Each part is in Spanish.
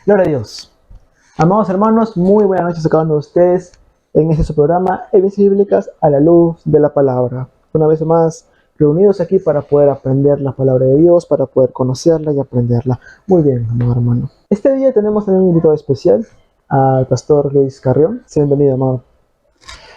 Gloria a Dios. Amados hermanos, muy buenas noches a cada uno de ustedes en este su programa, Evidencias Bíblicas a la luz de la palabra. Una vez más, reunidos aquí para poder aprender la palabra de Dios, para poder conocerla y aprenderla. Muy bien, amado hermano. Este día tenemos también un invitado especial, al pastor Luis Carrión. Sea bienvenido, amado.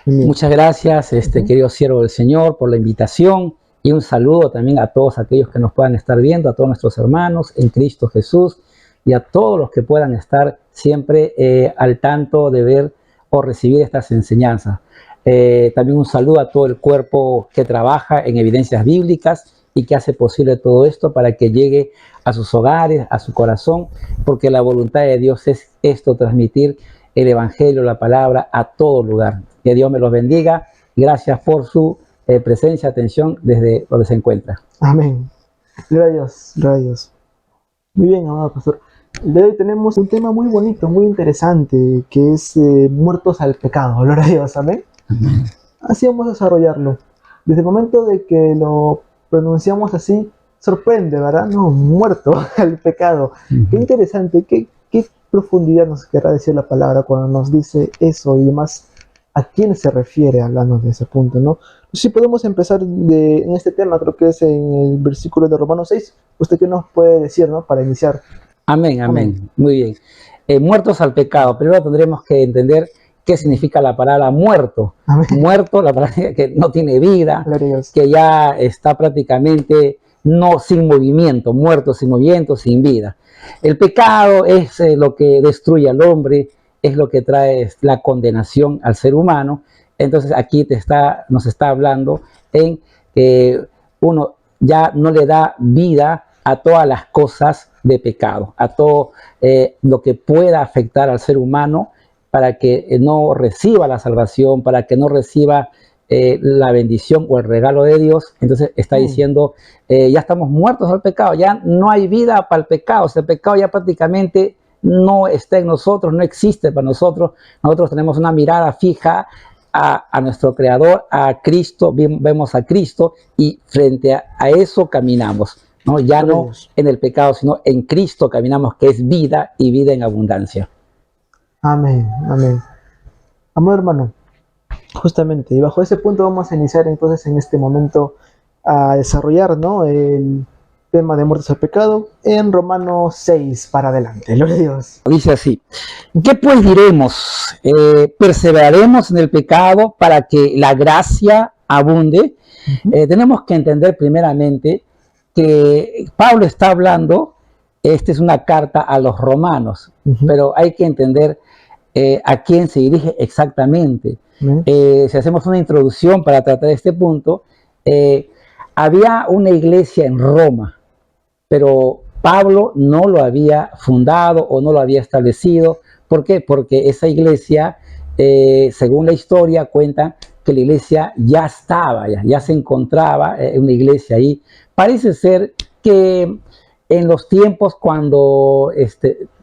Bienvenido. Muchas gracias, querido siervo del Señor, por la invitación. Y un saludo también a todos aquellos que nos puedan estar viendo, a todos nuestros hermanos en Cristo Jesús y a todos los que puedan estar siempre al tanto de ver o recibir estas enseñanzas. También un saludo a todo el cuerpo que trabaja en Evidencias Bíblicas y que hace posible todo esto para que llegue a sus hogares, a su corazón, porque la voluntad de Dios es esto, transmitir el Evangelio, la palabra a todo lugar. Que Dios me los bendiga. Gracias por su presencia, atención desde donde se encuentra. Amén. Gloria a Dios, gloria a Dios. Muy bien, amado pastor. El día de hoy tenemos un tema muy bonito, muy interesante, que es muertos al pecado. Gloria a Dios, amén. Amén. Así vamos a desarrollarlo. Desde el momento de que lo pronunciamos así, sorprende, ¿verdad? No, muerto al pecado. Qué interesante, qué profundidad nos querrá decir la palabra cuando nos dice eso y más. ¿A quién se refiere hablando de ese punto, no? Si podemos empezar en este tema, creo que es en el versículo de Romanos 6. ¿Usted qué nos puede decir, no? Para iniciar. Amén, amén. Muy bien. Muertos al pecado. Primero tendremos que entender qué significa la palabra muerto. Amén. Muerto, la palabra que no tiene vida, que ya está prácticamente sin movimiento, muerto, sin movimiento, sin vida. El pecado es lo que destruye al hombre, es lo que trae la condenación al ser humano. Entonces aquí nos está hablando en que uno ya no le da vida a todas las cosas de pecado, a todo lo que pueda afectar al ser humano para que no reciba la salvación, para que no reciba la bendición o el regalo de Dios. Entonces está diciendo, ya estamos muertos al pecado, ya no hay vida para el pecado, o sea, el pecado ya prácticamente no está en nosotros, no existe para nosotros. Nosotros tenemos una mirada fija a nuestro Creador, a Cristo, vemos a Cristo y frente a eso caminamos, ¿no? Ya no en el pecado, sino en Cristo caminamos, que es vida y vida en abundancia. Amén, amén. Amado hermano, justamente, y bajo ese punto vamos a iniciar entonces en este momento a desarrollar, ¿no?, el tema de muertos al pecado en Romanos 6 para adelante. Gloria a Dios. Dice así: ¿qué pues diremos? ¿Perseveraremos en el pecado para que la gracia abunde? Tenemos que entender primeramente que Pablo está hablando, esta es una carta a los romanos, pero hay que entender a quién se dirige exactamente. Si hacemos una introducción para tratar este punto, había una iglesia en Roma, pero Pablo no lo había fundado o no lo había establecido. ¿Por qué? Porque esa iglesia, según la historia, cuenta que la iglesia ya estaba, ya se encontraba una iglesia ahí. Parece ser que en los tiempos cuando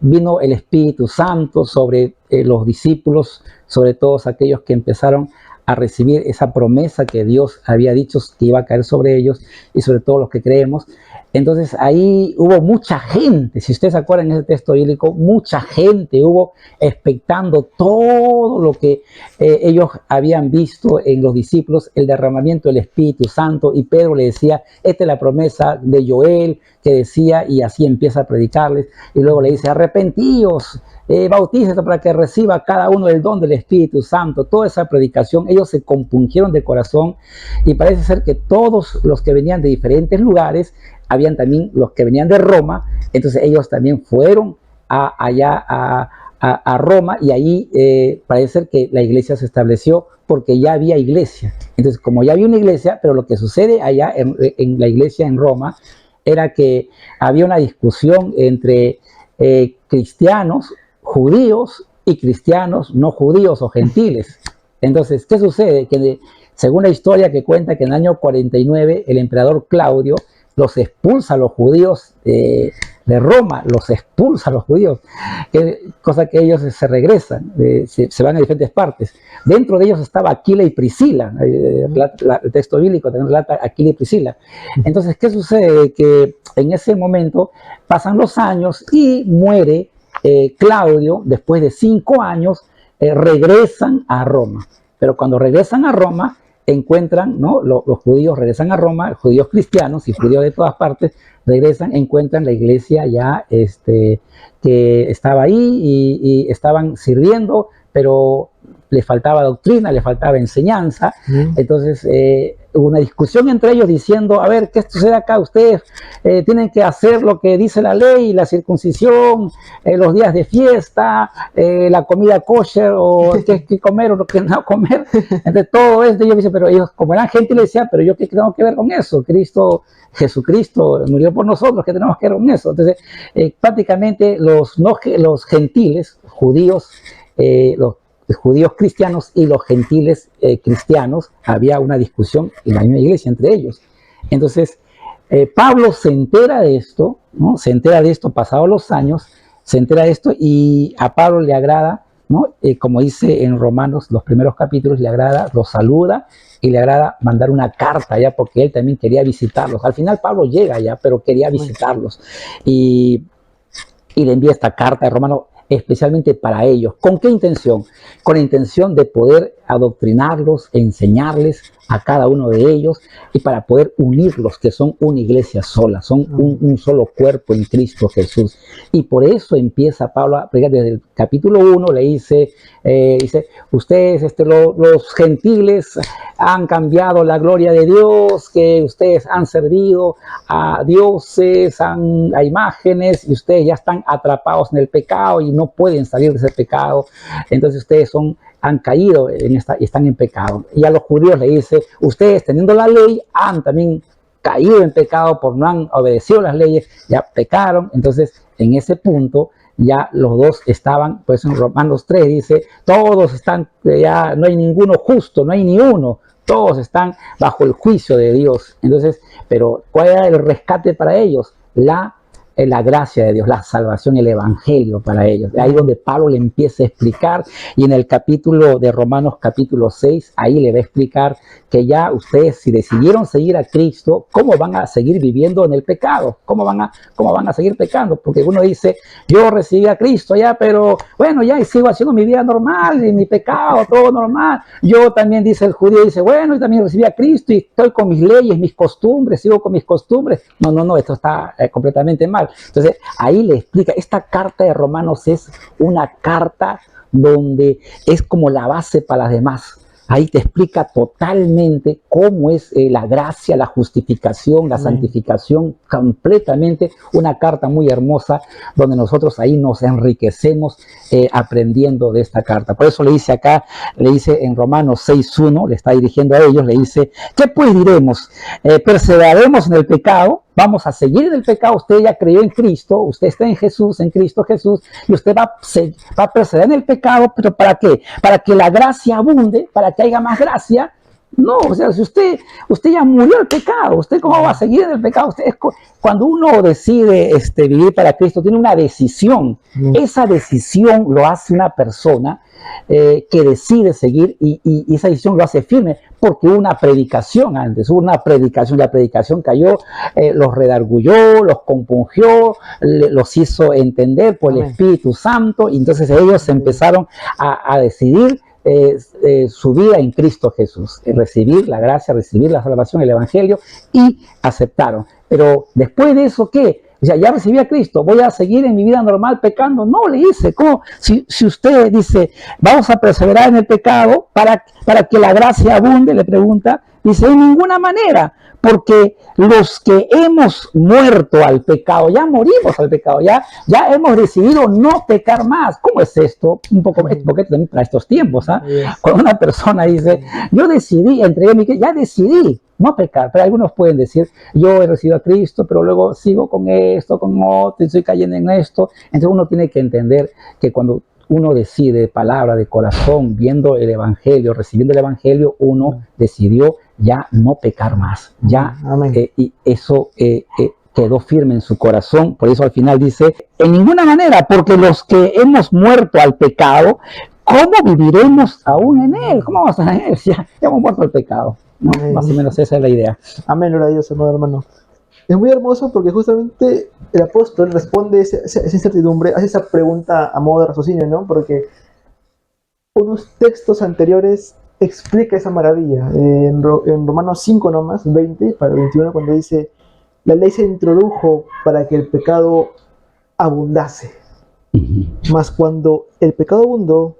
vino el Espíritu Santo sobre los discípulos, sobre todos aquellos que empezaron a recibir esa promesa que Dios había dicho que iba a caer sobre ellos y sobre todos los que creemos. Entonces ahí hubo mucha gente, si ustedes se acuerdan en ese texto bíblico, mucha gente hubo expectando todo lo que ellos habían visto en los discípulos, el derramamiento del Espíritu Santo, y Pedro le decía, esta es la promesa de Joel que decía, y así empieza a predicarles, y luego le dice, arrepentíos, bautícense para que reciba cada uno el don del Espíritu Santo. Toda esa predicación, ellos se compungieron de corazón, y parece ser que todos los que venían de diferentes lugares, habían también los que venían de Roma, entonces ellos también fueron allá a Roma, y ahí parece ser que la iglesia se estableció porque ya había iglesia. Entonces, como ya había una iglesia, pero lo que sucede allá en la iglesia en Roma era que había una discusión entre cristianos judíos y cristianos no judíos o gentiles. Entonces, ¿qué sucede? Que según la historia que cuenta que en el año 49 el emperador Claudio los expulsa a los judíos de Roma, los expulsa a los judíos, cosa que ellos se regresan, se van a diferentes partes. Dentro de ellos estaba Aquila y Priscila, el texto bíblico también relata Aquila y Priscila. Entonces, ¿qué sucede? Que en ese momento pasan los años y muere Claudio, después de 5 años, regresan a Roma. Pero cuando regresan a Roma, encuentran, ¿no? Los judíos regresan a Roma, judíos cristianos y judíos de todas partes, regresan, encuentran la iglesia ya que estaba ahí y estaban sirviendo, pero le faltaba doctrina, le faltaba enseñanza. Entonces hubo una discusión entre ellos diciendo, a ver, ¿qué sucede acá? Ustedes tienen que hacer lo que dice la ley, la circuncisión, los días de fiesta, la comida kosher, o qué comer o lo que no comer. Entonces todo esto, ellos dicen, pero ellos como eran gentiles decían, pero yo qué tengo que ver con eso, Jesucristo murió por nosotros, ¿qué tenemos que ver con eso? Entonces prácticamente los gentiles, judíos, los judíos cristianos y los gentiles cristianos, había una discusión en la misma iglesia entre ellos. Entonces Pablo se entera de esto, ¿no? Se entera de esto pasados los años, se entera de esto y a Pablo le agrada, ¿no? Como dice en Romanos, los primeros capítulos, le agrada, los saluda y le agrada mandar una carta ya, porque él también quería visitarlos. Al final Pablo llega ya, pero quería visitarlos y le envía esta carta de Romanos especialmente para ellos. ¿Con qué intención? Con la intención de poder adoctrinarlos, enseñarles a cada uno de ellos y para poder unirlos, que son una iglesia sola, son un solo cuerpo en Cristo Jesús. Y por eso empieza Pablo a predicar desde el capítulo 1, le dice, ustedes, los gentiles han cambiado la gloria de Dios, que ustedes han servido a dioses, a imágenes, y ustedes ya están atrapados en el pecado y no pueden salir de ese pecado. Entonces ustedes han caído y están en pecado. Y a los judíos le dice, ustedes teniendo la ley han también caído en pecado por no han obedecido las leyes, ya pecaron. Entonces en ese punto ya los dos estaban, pues en Romanos 3 dice, todos están, ya no hay ninguno justo, no hay ni uno, todos están bajo el juicio de Dios. Entonces, pero ¿cuál era el rescate para ellos? La gracia de Dios, la salvación, el evangelio para ellos. Ahí donde Pablo le empieza a explicar, y en el capítulo de Romanos capítulo 6, ahí le va a explicar que ya ustedes, si decidieron seguir a Cristo, ¿cómo van a seguir viviendo en el pecado? ¿Cómo van a seguir pecando? Porque uno dice, yo recibí a Cristo ya, pero bueno, ya y sigo haciendo mi vida normal, y mi pecado, todo normal. Yo también, dice el judío, dice, bueno, yo también recibí a Cristo y estoy con mis leyes, mis costumbres, sigo con mis costumbres. No, esto está completamente mal. Entonces ahí le explica, esta carta de Romanos es una carta donde es como la base para las demás. Ahí te explica totalmente cómo es la gracia, la justificación, la santificación, completamente una carta muy hermosa donde nosotros ahí nos enriquecemos aprendiendo de esta carta. Por eso le dice acá, le dice en Romanos 6.1, le está dirigiendo a ellos, le dice, ¿qué pues diremos? ¿Perseveraremos en el pecado? Vamos a seguir en el pecado. Usted ya creyó en Cristo, usted está en Jesús, en Cristo Jesús, y usted va a perseverar en el pecado, pero ¿para qué? Para que la gracia abunde, para que haya más gracia. No, o sea, si usted ya murió el pecado, ¿usted cómo va a seguir en el pecado? Cuando uno decide vivir para Cristo, tiene una decisión. Esa decisión lo hace una persona que decide seguir y esa decisión lo hace firme porque hubo una predicación antes, la predicación cayó, los redarguyó, los compungió, los hizo entender por el Espíritu Santo y entonces ellos empezaron a decidir su vida en Cristo Jesús, recibir la gracia, recibir la salvación, el evangelio y aceptaron. Pero después de eso, ¿qué? O sea, ya recibí a Cristo, voy a seguir en mi vida normal pecando. No, le dice, ¿cómo? Si usted dice, vamos a perseverar en el pecado para que la gracia abunde, le pregunta, dice, de ninguna manera, porque los que hemos muerto al pecado, ya morimos al pecado, ya hemos decidido no pecar más. ¿Cómo es esto? Porque también para estos tiempos, ¿ah? Cuando una persona dice, yo decidí, ya decidí no pecar, pero algunos pueden decir, yo he recibido a Cristo, pero luego sigo con esto, con otro, y estoy cayendo en esto. Entonces uno tiene que entender que cuando uno decide de palabra, de corazón, viendo el evangelio, recibiendo el evangelio, uno decidió ya no pecar más, ya, y eso quedó firme en su corazón. Por eso al final dice, en ninguna manera, porque los que hemos muerto al pecado, ¿cómo viviremos aún en él? ¿Cómo vamos a ver? Ya hemos muerto al pecado, ¿no? Más o menos esa es la idea. Amén, gloria a Dios, hermano. Es muy hermoso porque justamente el apóstol responde esa incertidumbre, hace esa pregunta a modo de raciocinio, ¿no? Porque unos textos anteriores explica esa maravilla. En Romanos 5 nomás, 20 para el 21, cuando dice, la ley se introdujo para que el pecado abundase. Mas cuando el pecado abundó,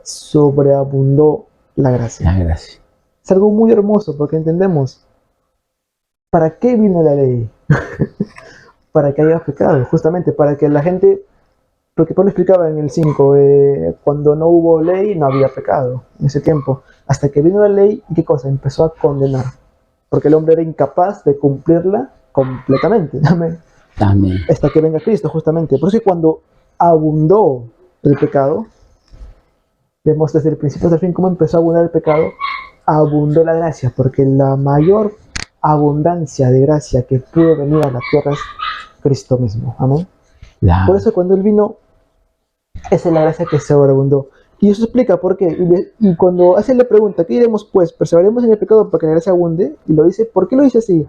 sobreabundó la gracia. La gracia. Es algo muy hermoso porque entendemos, ¿para qué vino la ley? Para que haya pecado, justamente, para que la gente, porque Pablo explicaba en el 5, cuando no hubo ley no había pecado en ese tiempo, hasta que vino la ley, ¿y qué cosa? Empezó a condenar, porque el hombre era incapaz de cumplirla completamente. Amén. Amén. Hasta que venga Cristo, justamente. Por eso cuando abundó el pecado, vemos desde el principio hasta el fin cómo empezó a abundar el pecado, abundó la gracia, porque la mayor abundancia de gracia que pudo venir a la tierra es Cristo mismo. Amén. Por eso cuando Él vino, esa es la gracia que sobreabundó. Y eso explica por qué. Y cuando hace la pregunta, ¿qué diremos pues? ¿Perseveraremos en el pecado para que la gracia abunde? Y lo dice, ¿por qué lo dice así?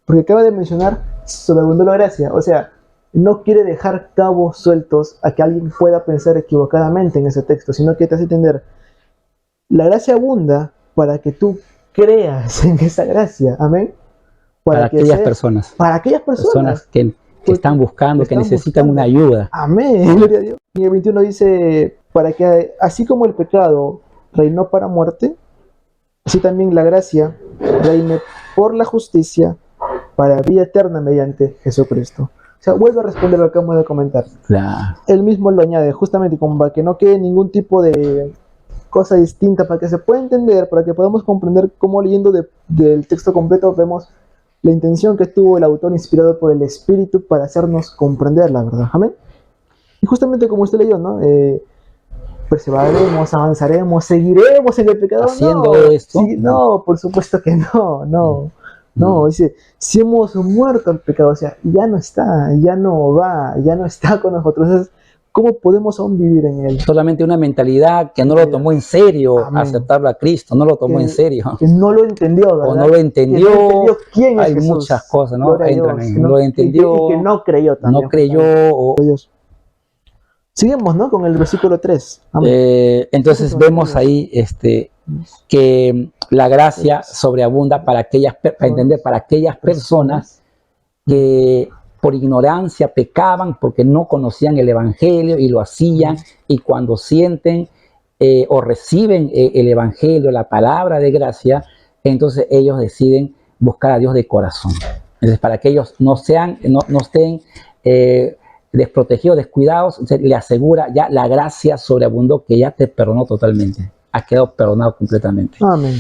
Porque acaba de mencionar, sobreabundó la gracia. O sea, no quiere dejar cabos sueltos a que alguien pueda pensar equivocadamente en ese texto, sino que te hace entender, la gracia abunda para que tú creas en esa gracia. Amén. Para aquellas personas. Para aquellas personas que están buscando, que necesitan una ayuda. Amén, gloria a Dios. Y el 21 dice, para que así como el pecado reinó para muerte, así también la gracia reine por la justicia para vida eterna mediante Jesucristo. O sea, vuelve a responder lo que acabo de comentar. Claro. Él mismo lo añade, justamente como para que no quede ningún tipo de cosa distinta, para que se pueda entender, para que podamos comprender cómo leyendo del texto completo vemos la intención que tuvo el autor inspirado por el Espíritu para hacernos comprender la verdad. Amén. Y justamente como usted leyó, ¿no? Perseveraremos, avanzaremos, seguiremos en el pecado. Haciendo esto. Sí, no, por supuesto que no. Dice, si hemos muerto al pecado, o sea, ya no está, ya no va, ya no está con nosotros. Entonces, ¿cómo podemos aún vivir en él? Solamente una mentalidad que no lo tomó en serio. Amén. Aceptarlo a Cristo, no lo tomó en serio. Que no lo entendió, ¿verdad? O no lo entendió. Que no entendió quién es Hay Jesús. muchas cosas, ¿no? Entran en no lo entendió. Y que no creyó también. No creyó. Seguimos, ¿no? Con el versículo 3. Entonces vemos ahí que la gracia sobreabunda para aquellas personas que por ignorancia pecaban porque no conocían el Evangelio y lo hacían, y cuando sienten o reciben el Evangelio, la palabra de gracia, entonces ellos deciden buscar a Dios de corazón. Entonces, para que ellos no estén desprotegidos, descuidados, le asegura ya la gracia sobreabundó, que ya te perdonó totalmente, has quedado perdonado completamente. Amén.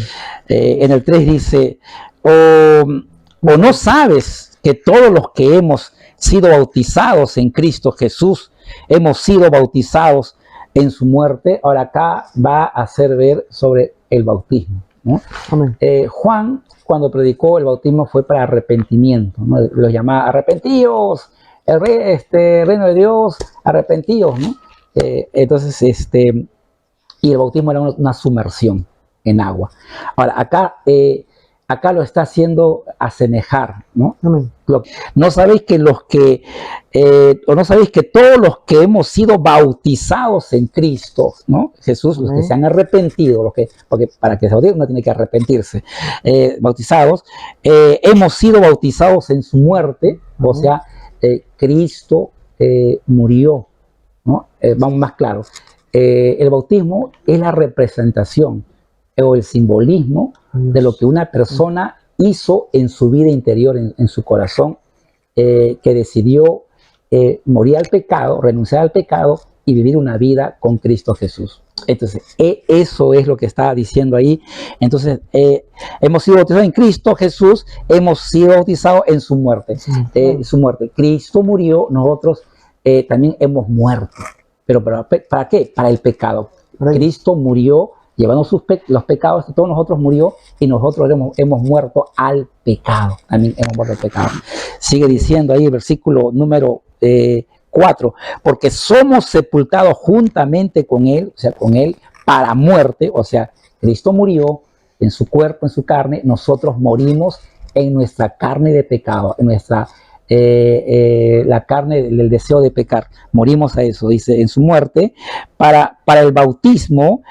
En el 3 dice, o no sabes que todos los que hemos sido bautizados en Cristo Jesús, hemos sido bautizados en su muerte. Ahora acá va a hacer ver sobre el bautismo, ¿no? Amén. Juan, cuando predicó el bautismo, fue para arrepentimiento, ¿no? Los llamaba arrepentíos, el reino de Dios, arrepentíos, ¿no? Entonces, y el bautismo era una sumersión en agua. Ahora, acá lo está haciendo asemejar, ¿no? Amén. No sabéis que o no sabéis que todos los que hemos sido bautizados en Cristo, ¿no? Jesús, los que se han arrepentido, porque para que se bautice uno tiene que arrepentirse, bautizados, hemos sido bautizados en su muerte, o sea, Cristo murió, ¿no? Vamos más claros. El bautismo es la representación o el simbolismo de lo que una persona hizo en su vida interior, en su corazón, que decidió morir al pecado, renunciar al pecado y vivir una vida con Cristo Jesús. Entonces, eso es lo que está diciendo ahí. Entonces, hemos sido bautizados en Cristo Jesús, hemos sido bautizados en su muerte. Cristo murió, nosotros también hemos muerto. ¿Pero para qué? Para el pecado. Cristo murió llevando los pecados de todos nosotros, murió, y nosotros hemos muerto al pecado. También hemos muerto al pecado. Sigue diciendo ahí el versículo número 4, porque somos sepultados juntamente con Él, o sea, con Él para muerte, o sea, Cristo murió en su cuerpo, en su carne, nosotros morimos en nuestra carne de pecado, en nuestra la carne del deseo de pecar. Morimos a eso, dice, en su muerte, para el bautismo,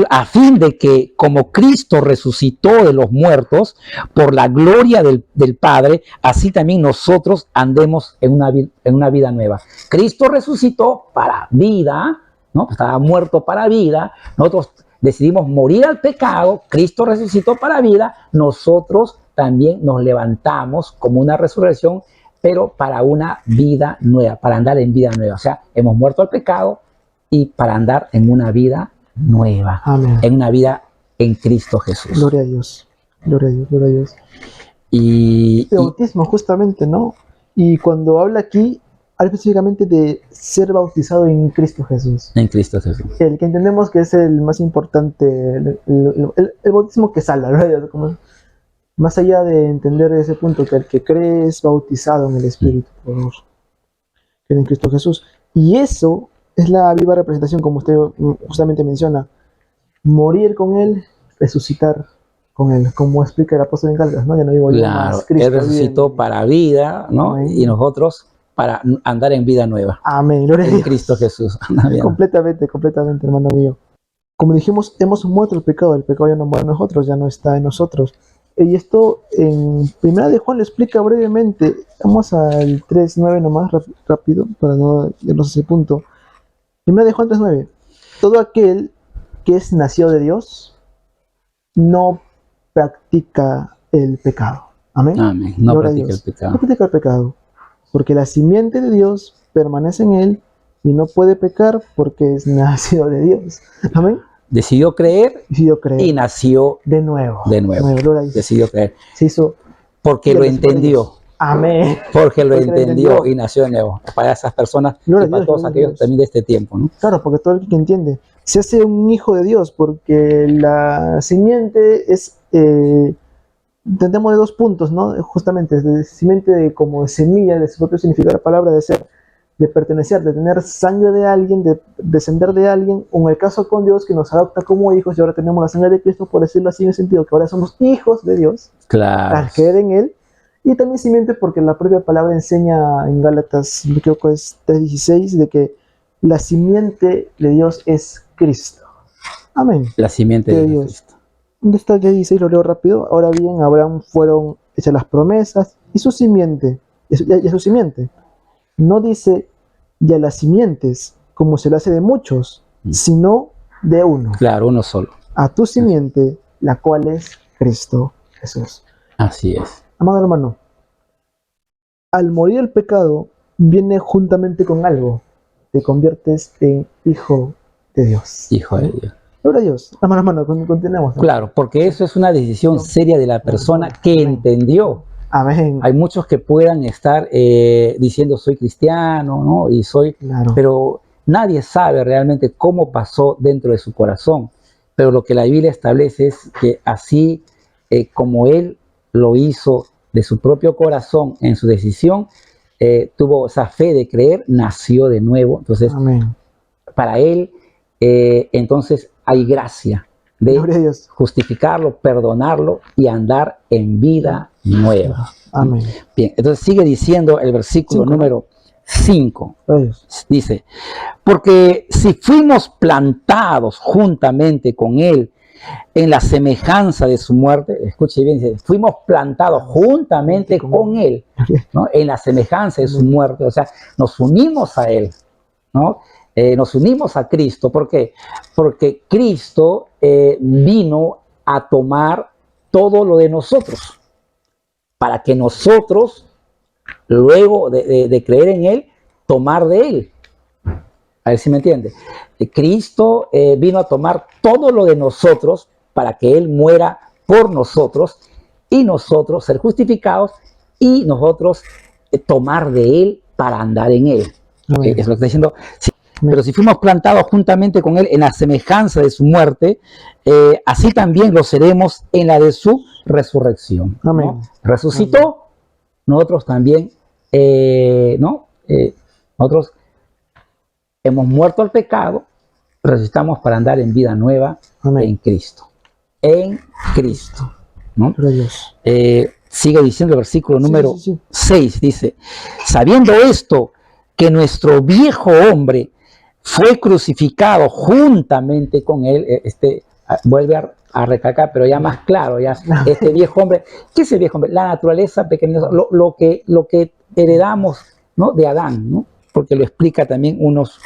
a fin de que como Cristo resucitó de los muertos por la gloria del Padre, así también nosotros andemos en una vida nueva. Cristo resucitó para vida, ¿no? Estaba muerto para vida, nosotros decidimos morir al pecado, Cristo resucitó para vida, nosotros también nos levantamos como una resurrección, pero para una vida nueva, para andar en vida nueva. O sea, hemos muerto al pecado y para andar en una vida nueva. Amén. En una vida en Cristo Jesús. Gloria a Dios, gloria a Dios, gloria a Dios. El bautismo, justamente, ¿no? Y cuando habla aquí, habla específicamente de ser bautizado en Cristo Jesús. En Cristo Jesús. El que entendemos que es el más importante, el bautismo que salva, ¿verdad? Como, más allá de entender ese punto, que el que cree es bautizado en el Espíritu, en Cristo Jesús. Y eso es la viva representación, como usted justamente menciona, morir con Él, resucitar con Él, como explica el apóstol en Gálatas, ¿no? Ya no digo yo claro, más, Cristo Él resucitó para vida, ¿no? Amén. Y nosotros para andar en vida nueva. Amén, gloria a Dios. En Cristo Jesús. Completamente, completamente, hermano mío. Como dijimos, hemos muerto el pecado ya no muere en nosotros, ya no está en nosotros. Y esto en Primera de Juan lo explica brevemente. Vamos al 3.9 nomás, rápido, para no irnos a ese punto. Primera de Juan 3.9. Todo aquel que es nacido de Dios no practica el pecado. Amén. Amén. No practica el pecado. No practica el pecado. Porque la simiente de Dios permanece en él y no puede pecar porque es nacido de Dios. Amén. Decidió creer y nació de nuevo. Decidió creer. Se hizo porque lo entendió. Amén. Porque lo entendió y nació de nuevo. Para esas personas y para todos aquellos también de este tiempo, ¿no? Claro, porque todo el que entiende se hace un hijo de Dios, porque la simiente es, entendemos de dos puntos, ¿no? Justamente, de simiente como semilla, de su propio significado la palabra, de ser, de pertenecer, de tener sangre de alguien, de descender de alguien, o en el caso con Dios, que nos adopta como hijos, y ahora tenemos la sangre de Cristo, por decirlo así, en el sentido que ahora somos hijos de Dios, claro, al creer en Él. Y también simiente porque la propia palabra enseña en Gálatas, creo que es 3.16, de que la simiente de Dios es Cristo. Amén. La simiente de Dios. ¿Dónde está el 3.16? Lo leo rápido. Ahora bien, a Abraham fueron hechas las promesas y su simiente, y su simiente. No dice ya las simientes, como se lo hace de muchos, sino de uno. Claro, uno solo. A tu simiente, la cual es Cristo Jesús. Así es. Amado hermano, al morir el pecado, viene juntamente con algo. Te conviertes en hijo de Dios. Hijo de Dios. Gloria a Dios. Hermano, continuemos. Claro, porque eso es una decisión seria de la persona que entendió. Amén. Hay muchos que puedan estar diciendo soy cristiano, ¿no? Y soy, claro. Pero nadie sabe realmente cómo pasó dentro de su corazón. Pero lo que la Biblia establece es que así como él lo hizo de su propio corazón en su decisión, tuvo esa fe de creer, nació de nuevo. Entonces, amén. Para él, entonces hay gracia de justificarlo, perdonarlo y andar en vida nueva. Amén. Bien, entonces sigue diciendo el versículo número 5. Dice, porque si fuimos plantados juntamente con él en la semejanza de su muerte, escuche bien, dice, fuimos plantados juntamente con él, ¿no? En la semejanza de su muerte, o sea, nos unimos a él, ¿no? Nos unimos a Cristo. ¿Por qué? Porque Cristo vino a tomar todo lo de nosotros, para que nosotros, luego de creer en Él, tomar de Él. A ver si me entiende. Cristo vino a tomar todo lo de nosotros para que Él muera por nosotros y nosotros ser justificados y nosotros tomar de Él para andar en Él. Es lo que está diciendo. Pero si fuimos plantados juntamente con Él en la semejanza de su muerte, así también lo seremos en la de su resurrección. Amén. ¿No? Resucitó, amén. Nosotros también, nosotros hemos muerto al pecado, resucitamos para andar en vida nueva, amén. En Cristo. En Cristo. ¿no? Gloria a Dios. Sigue diciendo el versículo número Sí. 6, dice, sabiendo esto, que nuestro viejo hombre fue crucificado juntamente con él, vuelve a recalcar, pero ya más claro, ya este viejo hombre, ¿qué es el viejo hombre? La naturaleza pecaminosa, lo que heredamos, ¿no? De Adán, ¿no? Porque lo explica también unos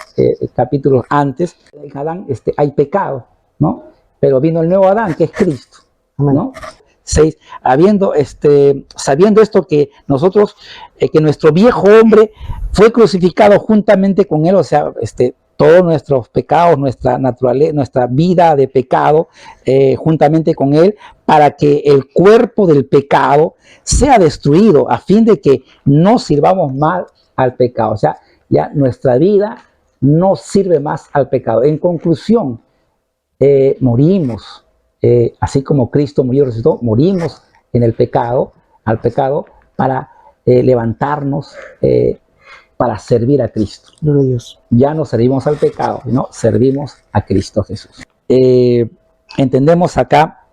capítulos antes. En Adán hay pecado, ¿no? Pero vino el nuevo Adán, que es Cristo, ¿no? 6, sabiendo esto, que nosotros, que nuestro viejo hombre fue crucificado juntamente con él, o sea, todos nuestros pecados, nuestra naturaleza, nuestra vida de pecado, juntamente con él, para que el cuerpo del pecado sea destruido, a fin de que no sirvamos mal al pecado. O sea, ya nuestra vida no sirve más al pecado. En conclusión, morimos, así como Cristo murió y resucitó, morimos en el pecado, al pecado, para levantarnos, para servir a Cristo. Gloria a Dios. Ya no servimos al pecado, no, servimos a Cristo Jesús. Entendemos acá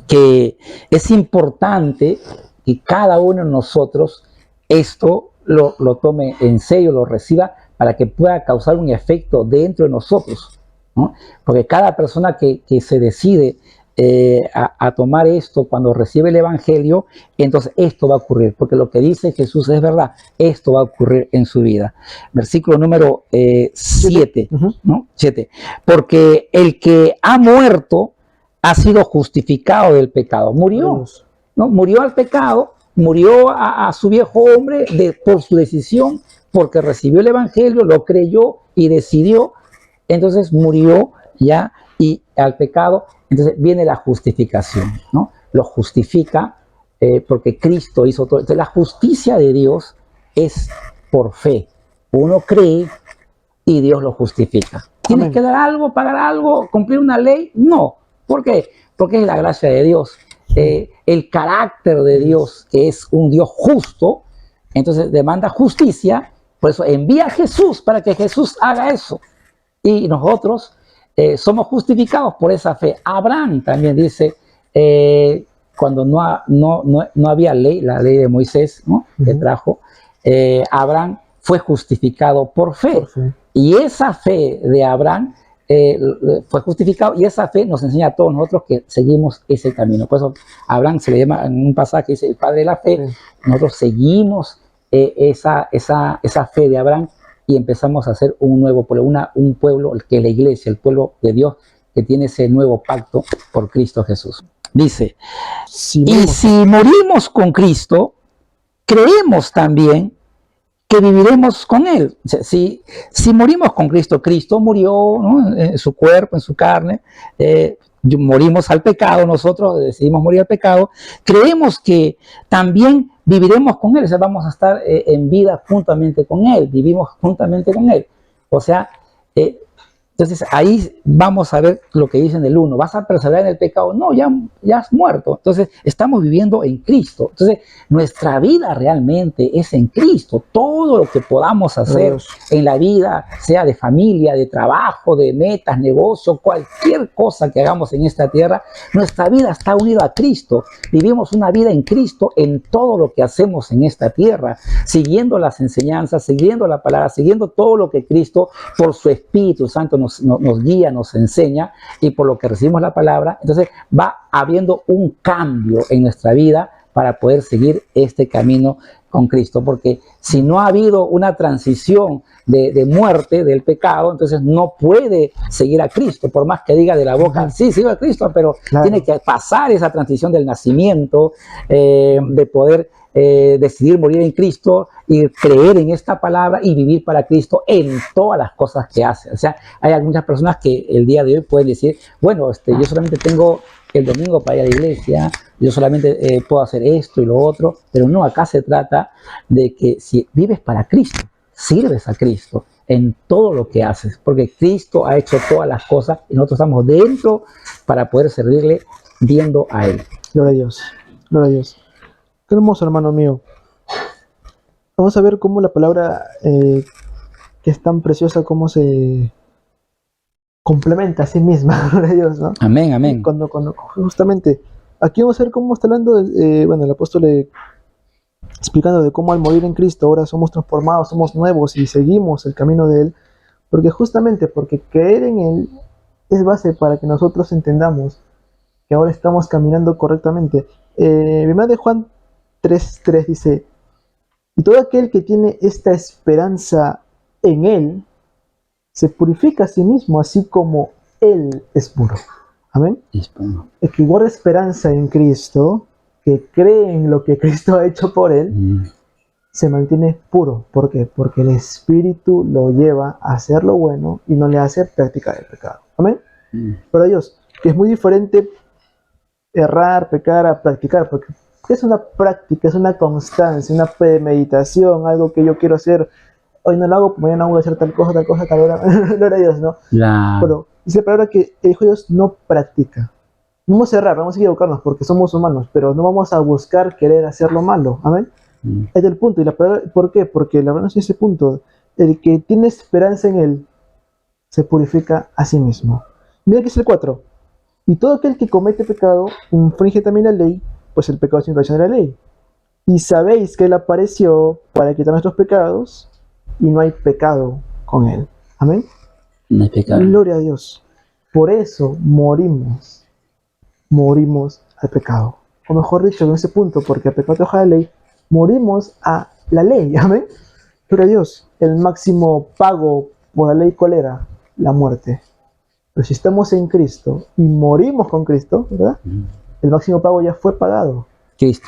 que es importante que cada uno de nosotros esto lo tome en serio, lo reciba, para que pueda causar un efecto dentro de nosotros, ¿no? Porque cada persona que se decide a tomar esto cuando recibe el Evangelio, entonces esto va a ocurrir, porque lo que dice Jesús es verdad, esto va a ocurrir en su vida. Versículo número 7, ¿no? 7. Porque el que ha muerto ha sido justificado del pecado. Murió, ¿no? Murió al pecado, murió a su viejo hombre por su decisión, porque recibió el Evangelio, lo creyó y decidió. Entonces murió ya y al pecado. Entonces viene la justificación, ¿no? Lo justifica porque Cristo hizo todo. Entonces la justicia de Dios es por fe. Uno cree y Dios lo justifica. ¿Tienes que dar algo, pagar algo, cumplir una ley? No. ¿Por qué? Porque es la gracia de Dios. El carácter de Dios, que es un Dios justo, entonces demanda justicia. Por eso envía a Jesús para que Jesús haga eso. Y nosotros somos justificados por esa fe. Abraham también dice, cuando no había ley, la ley de Moisés, ¿no? Que trajo, Abraham fue justificado por fe. Y esa fe de Abraham fue justificado, y esa fe nos enseña a todos nosotros que seguimos ese camino. Por eso Abraham se le llama en un pasaje, dice el padre de la fe. Nosotros seguimos esa fe de Abraham y empezamos a hacer un nuevo pueblo, un pueblo que es la iglesia, el pueblo de Dios, que tiene ese nuevo pacto por Cristo Jesús. Dice, y si morimos con Cristo, creemos también que viviremos con Él. O sea, si morimos con Cristo, Cristo murió, ¿no? En su cuerpo, en su carne, morimos al pecado, nosotros decidimos morir al pecado, creemos que también viviremos con Él, o sea, vamos a estar en vida juntamente con Él, vivimos juntamente con Él. O sea, entonces ahí vamos a ver lo que dice en el 1, ¿vas a perseverar en el pecado? No, ya has muerto. Entonces estamos viviendo en Cristo. Entonces nuestra vida realmente es en Cristo. Todo lo que podamos hacer en la vida, sea de familia, de trabajo, de metas, negocio, cualquier cosa que hagamos en esta tierra, nuestra vida está unida a Cristo. Vivimos una vida en Cristo en todo lo que hacemos en esta tierra, siguiendo las enseñanzas, siguiendo la palabra, siguiendo todo lo que Cristo por su Espíritu Santo nos guía, nos enseña, y por lo que recibimos la palabra. Entonces va habiendo un cambio en nuestra vida para poder seguir este camino con Cristo, porque si no ha habido una transición de muerte del pecado, entonces no puede seguir a Cristo, por más que diga de la boca, sí, sigo a Cristo, pero tiene que pasar esa transición del nacimiento, de poder decidir morir en Cristo y creer en esta palabra y vivir para Cristo en todas las cosas que hace. O sea, hay algunas personas que el día de hoy pueden decir, bueno, yo solamente tengo el domingo para ir a la iglesia, yo solamente puedo hacer esto y lo otro, pero no, acá se trata de que si vives para Cristo, sirves a Cristo en todo lo que haces, porque Cristo ha hecho todas las cosas y nosotros estamos dentro para poder servirle viendo a Él. Gloria a Dios, gloria a Dios. Qué hermoso, hermano mío. Vamos a ver cómo la palabra, que es tan preciosa, cómo se complementa a sí misma, gloria a Dios, ¿no? Amén, amén. Cuando justamente aquí vamos a ver cómo está hablando, bueno, el apóstol explicando de cómo al morir en Cristo ahora somos transformados, somos nuevos y seguimos el camino de Él, porque justamente porque creer en Él es base para que nosotros entendamos que ahora estamos caminando correctamente. Primera de Juan 3:3 dice, y todo aquel que tiene esta esperanza en Él, se purifica a sí mismo, así como Él es puro. Amén. El que guarda esperanza en Cristo, que cree en lo que Cristo ha hecho por él, se mantiene puro. ¿Por qué? Porque el Espíritu lo lleva a hacer lo bueno y no le hace practicar el pecado. Amén. Pero Dios, que es muy diferente errar, pecar, a practicar, porque es una práctica, es una constancia, una premeditación, algo que yo quiero hacer. Hoy no lo hago, mañana voy a hacer tal cosa, tal hora. Gloria a Dios, ¿no? Pero dice la palabra que el Hijo de Dios no practica. No vamos a errar, vamos a equivocarnos porque somos humanos, pero no vamos a buscar querer hacer lo malo. Amén. Es el punto. Y la palabra, ¿por qué? Porque la verdad es ese punto. El que tiene esperanza en Él se purifica a sí mismo. Mira que es el 4. Y todo aquel que comete pecado infringe también la ley, pues el pecado es infracción de la ley. Y sabéis que Él apareció para quitar nuestros pecados y no hay pecado con Él. Amén. No hay pecado. Gloria a Dios. Por eso morimos al pecado. O mejor dicho, en ese punto, porque al pecado deja la ley, morimos a la ley. Amén. Gloria a Dios. El máximo pago por la ley, ¿cuál era? La muerte. Pero si estamos en Cristo y morimos con Cristo, ¿verdad? El máximo pago ya fue pagado. Cristo.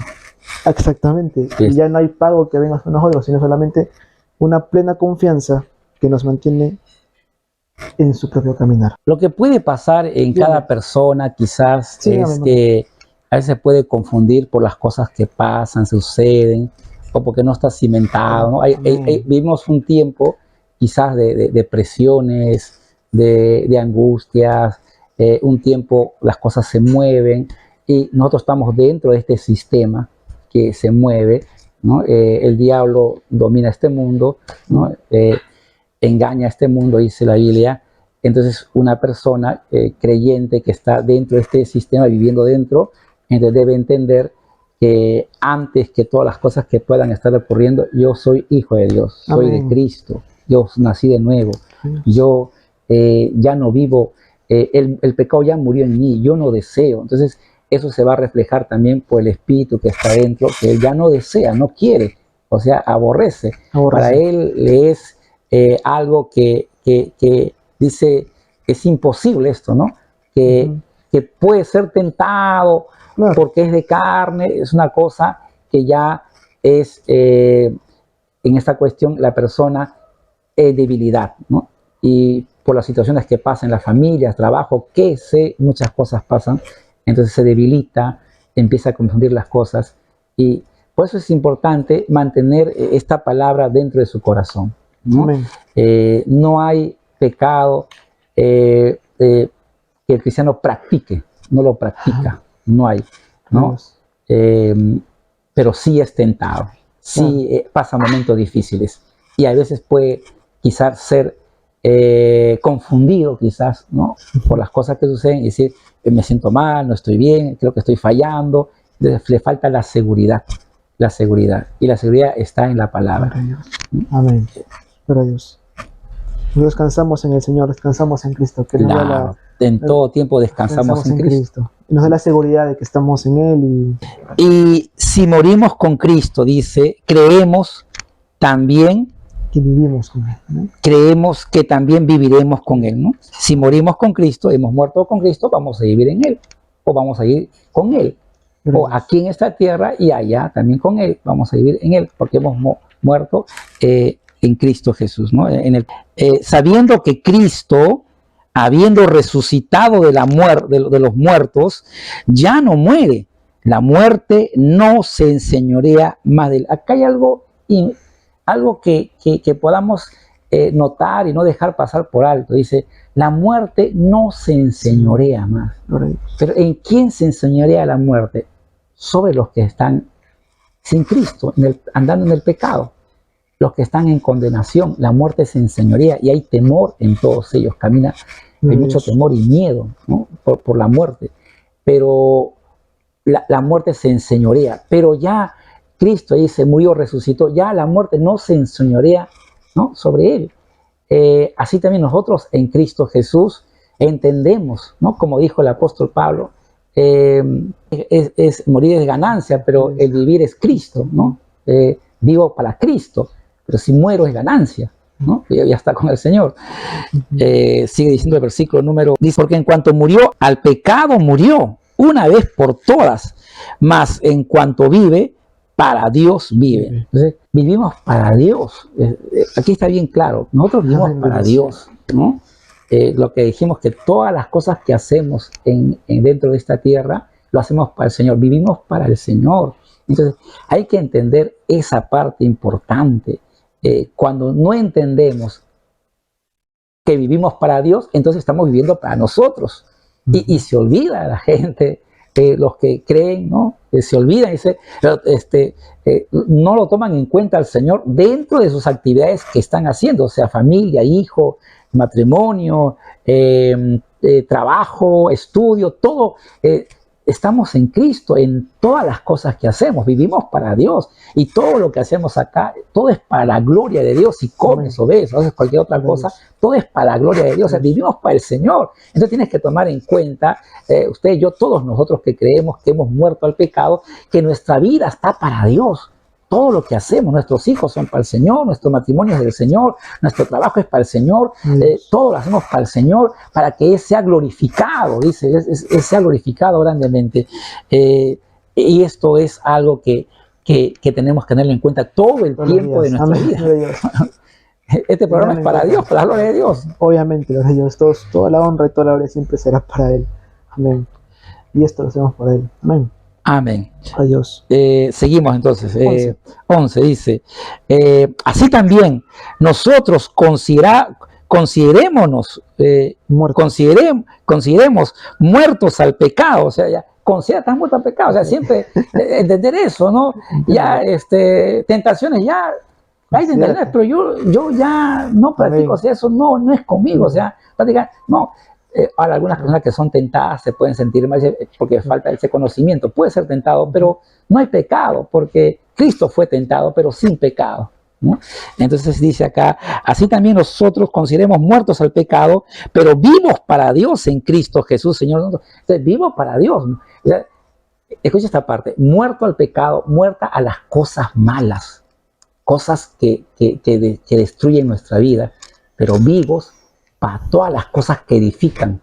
Exactamente. Cristo. Y ya no hay pago que venga a nosotros, sino solamente una plena confianza que nos mantiene en su propio caminar. Lo que puede pasar en cada persona quizás es que a veces se puede confundir por las cosas que pasan, suceden, o porque no está cimentado, ¿no? Vivimos un tiempo quizás de presiones, de angustias, un tiempo las cosas se mueven y nosotros estamos dentro de este sistema que se mueve, ¿no? El diablo domina este mundo, ¿no? Engaña a este mundo, dice la Biblia. Entonces una persona creyente que está dentro de este sistema, viviendo dentro, entonces debe entender que antes que todas las cosas que puedan estar ocurriendo, yo soy hijo de Dios, soy Amén. De Cristo, yo nací de nuevo, yo ya no vivo, el pecado ya murió en mí, yo no deseo. Entonces eso se va a reflejar también por el espíritu que está dentro, que él ya no desea, no quiere, o sea, aborrece. Para él le es algo que dice que es imposible esto, ¿no? Que puede ser tentado porque es de carne, es una cosa que ya es, en esta cuestión, la persona es debilidad, ¿no? Y por las situaciones que pasan en las familias, trabajo, que sé, muchas cosas pasan, entonces se debilita, empieza a confundir las cosas, y por eso es importante mantener esta palabra dentro de su corazón, ¿no? No hay pecado que el cristiano practique, no lo practica, no hay, ¿no? Pero sí es tentado, sí pasa momentos difíciles y a veces puede quizás ser confundido, quizás, ¿no? Por las cosas que suceden y decir, me siento mal, no estoy bien, creo que estoy fallando. Entonces le falta la seguridad, y la seguridad está en la palabra. Amén. Pero Dios. Nosotros descansamos en el Señor, descansamos en Cristo. Que en todo tiempo descansamos en Cristo. Y nos da la seguridad de que estamos en Él. Y si morimos con Cristo, dice, creemos también que vivimos con Él, ¿no? Creemos que también viviremos con Él, ¿no? Si morimos con Cristo, hemos muerto con Cristo, vamos a vivir en Él, o vamos a ir con Él. Gracias. O aquí en esta tierra y allá también con Él, vamos a vivir en Él, porque hemos muerto en Cristo Jesús, ¿no? Sabiendo que Cristo, habiendo resucitado de los muertos, ya no muere. La muerte no se enseñorea más de Él. Acá hay algo que podamos notar y no dejar pasar por alto. Dice, la muerte no se enseñorea más. Pero ¿en quién se enseñorea la muerte? Sobre los que están sin Cristo, andando en el pecado. Los que están en condenación, la muerte se enseñorea y hay temor en todos ellos. Hay mucho temor y miedo, ¿no? por la muerte. Pero la muerte se enseñorea, pero ya Cristo dice, murió, resucitó, ya la muerte no se enseñorea, ¿no?, sobre él. Así también nosotros en Cristo Jesús entendemos, ¿no?, como dijo el apóstol Pablo, morir es ganancia, pero el vivir es Cristo, ¿no? Vivo para Cristo, pero si muero es ganancia, ¿no? Ya está con el Señor. Sigue diciendo el versículo número, dice, porque en cuanto murió al pecado, murió una vez por todas, mas en cuanto vive, para Dios vive. Entonces, vivimos para Dios. Aquí está bien claro, nosotros vivimos para Dios, ¿no? Lo que dijimos, que todas las cosas que hacemos dentro de esta tierra, lo hacemos para el Señor, vivimos para el Señor. Entonces, hay que entender esa parte importante. Cuando no entendemos que vivimos para Dios, entonces estamos viviendo para nosotros. Y se olvida la gente, los que creen, ¿no? Se olvidan, no lo toman en cuenta al Señor dentro de sus actividades que están haciendo, o sea, familia, hijo, matrimonio, trabajo, estudio, todo. Estamos en Cristo en todas las cosas que hacemos, vivimos para Dios, y todo lo que hacemos acá, todo es para la gloria de Dios. Si comes o ves o haces cualquier otra cosa, todo es para la gloria de Dios, o sea, vivimos para el Señor. Entonces tienes que tomar en cuenta, usted y yo, todos nosotros que creemos que hemos muerto al pecado, que nuestra vida está para Dios. Todo lo que hacemos, nuestros hijos son para el Señor, nuestro matrimonio es del Señor, nuestro trabajo es para el Señor, todo lo hacemos para el Señor, para que Él sea glorificado, dice, Él sea glorificado grandemente. Y esto es algo que tenemos que tenerlo en cuenta todo el tiempo de nuestra vida. Este programa es para Dios, para la gloria de Dios. Obviamente, gloria a Dios, toda la honra y toda la gloria siempre será para Él. Amén. Y esto lo hacemos por Él. Amén. Amén. Adiós. Seguimos entonces. 11 dice, así también nosotros consideremos muertos al pecado. O sea, ya estás muerto al pecado. O sea, siempre entender eso, ¿no? Ya, tentaciones, ya hay tentaciones, pero yo ya no practico. O sea, eso no es conmigo. O sea, practicar, no. Ahora, algunas personas que son tentadas se pueden sentir mal porque falta ese conocimiento. Puede ser tentado, pero no hay pecado, porque Cristo fue tentado, pero sin pecado, ¿no? Entonces dice acá, así también nosotros consideremos muertos al pecado, pero vivos para Dios en Cristo Jesús, Señor. Entonces, vivos para Dios. O sea, escucha esta parte, muerto al pecado, muerta a las cosas malas, cosas que destruyen nuestra vida, pero vivos para todas las cosas que edifican,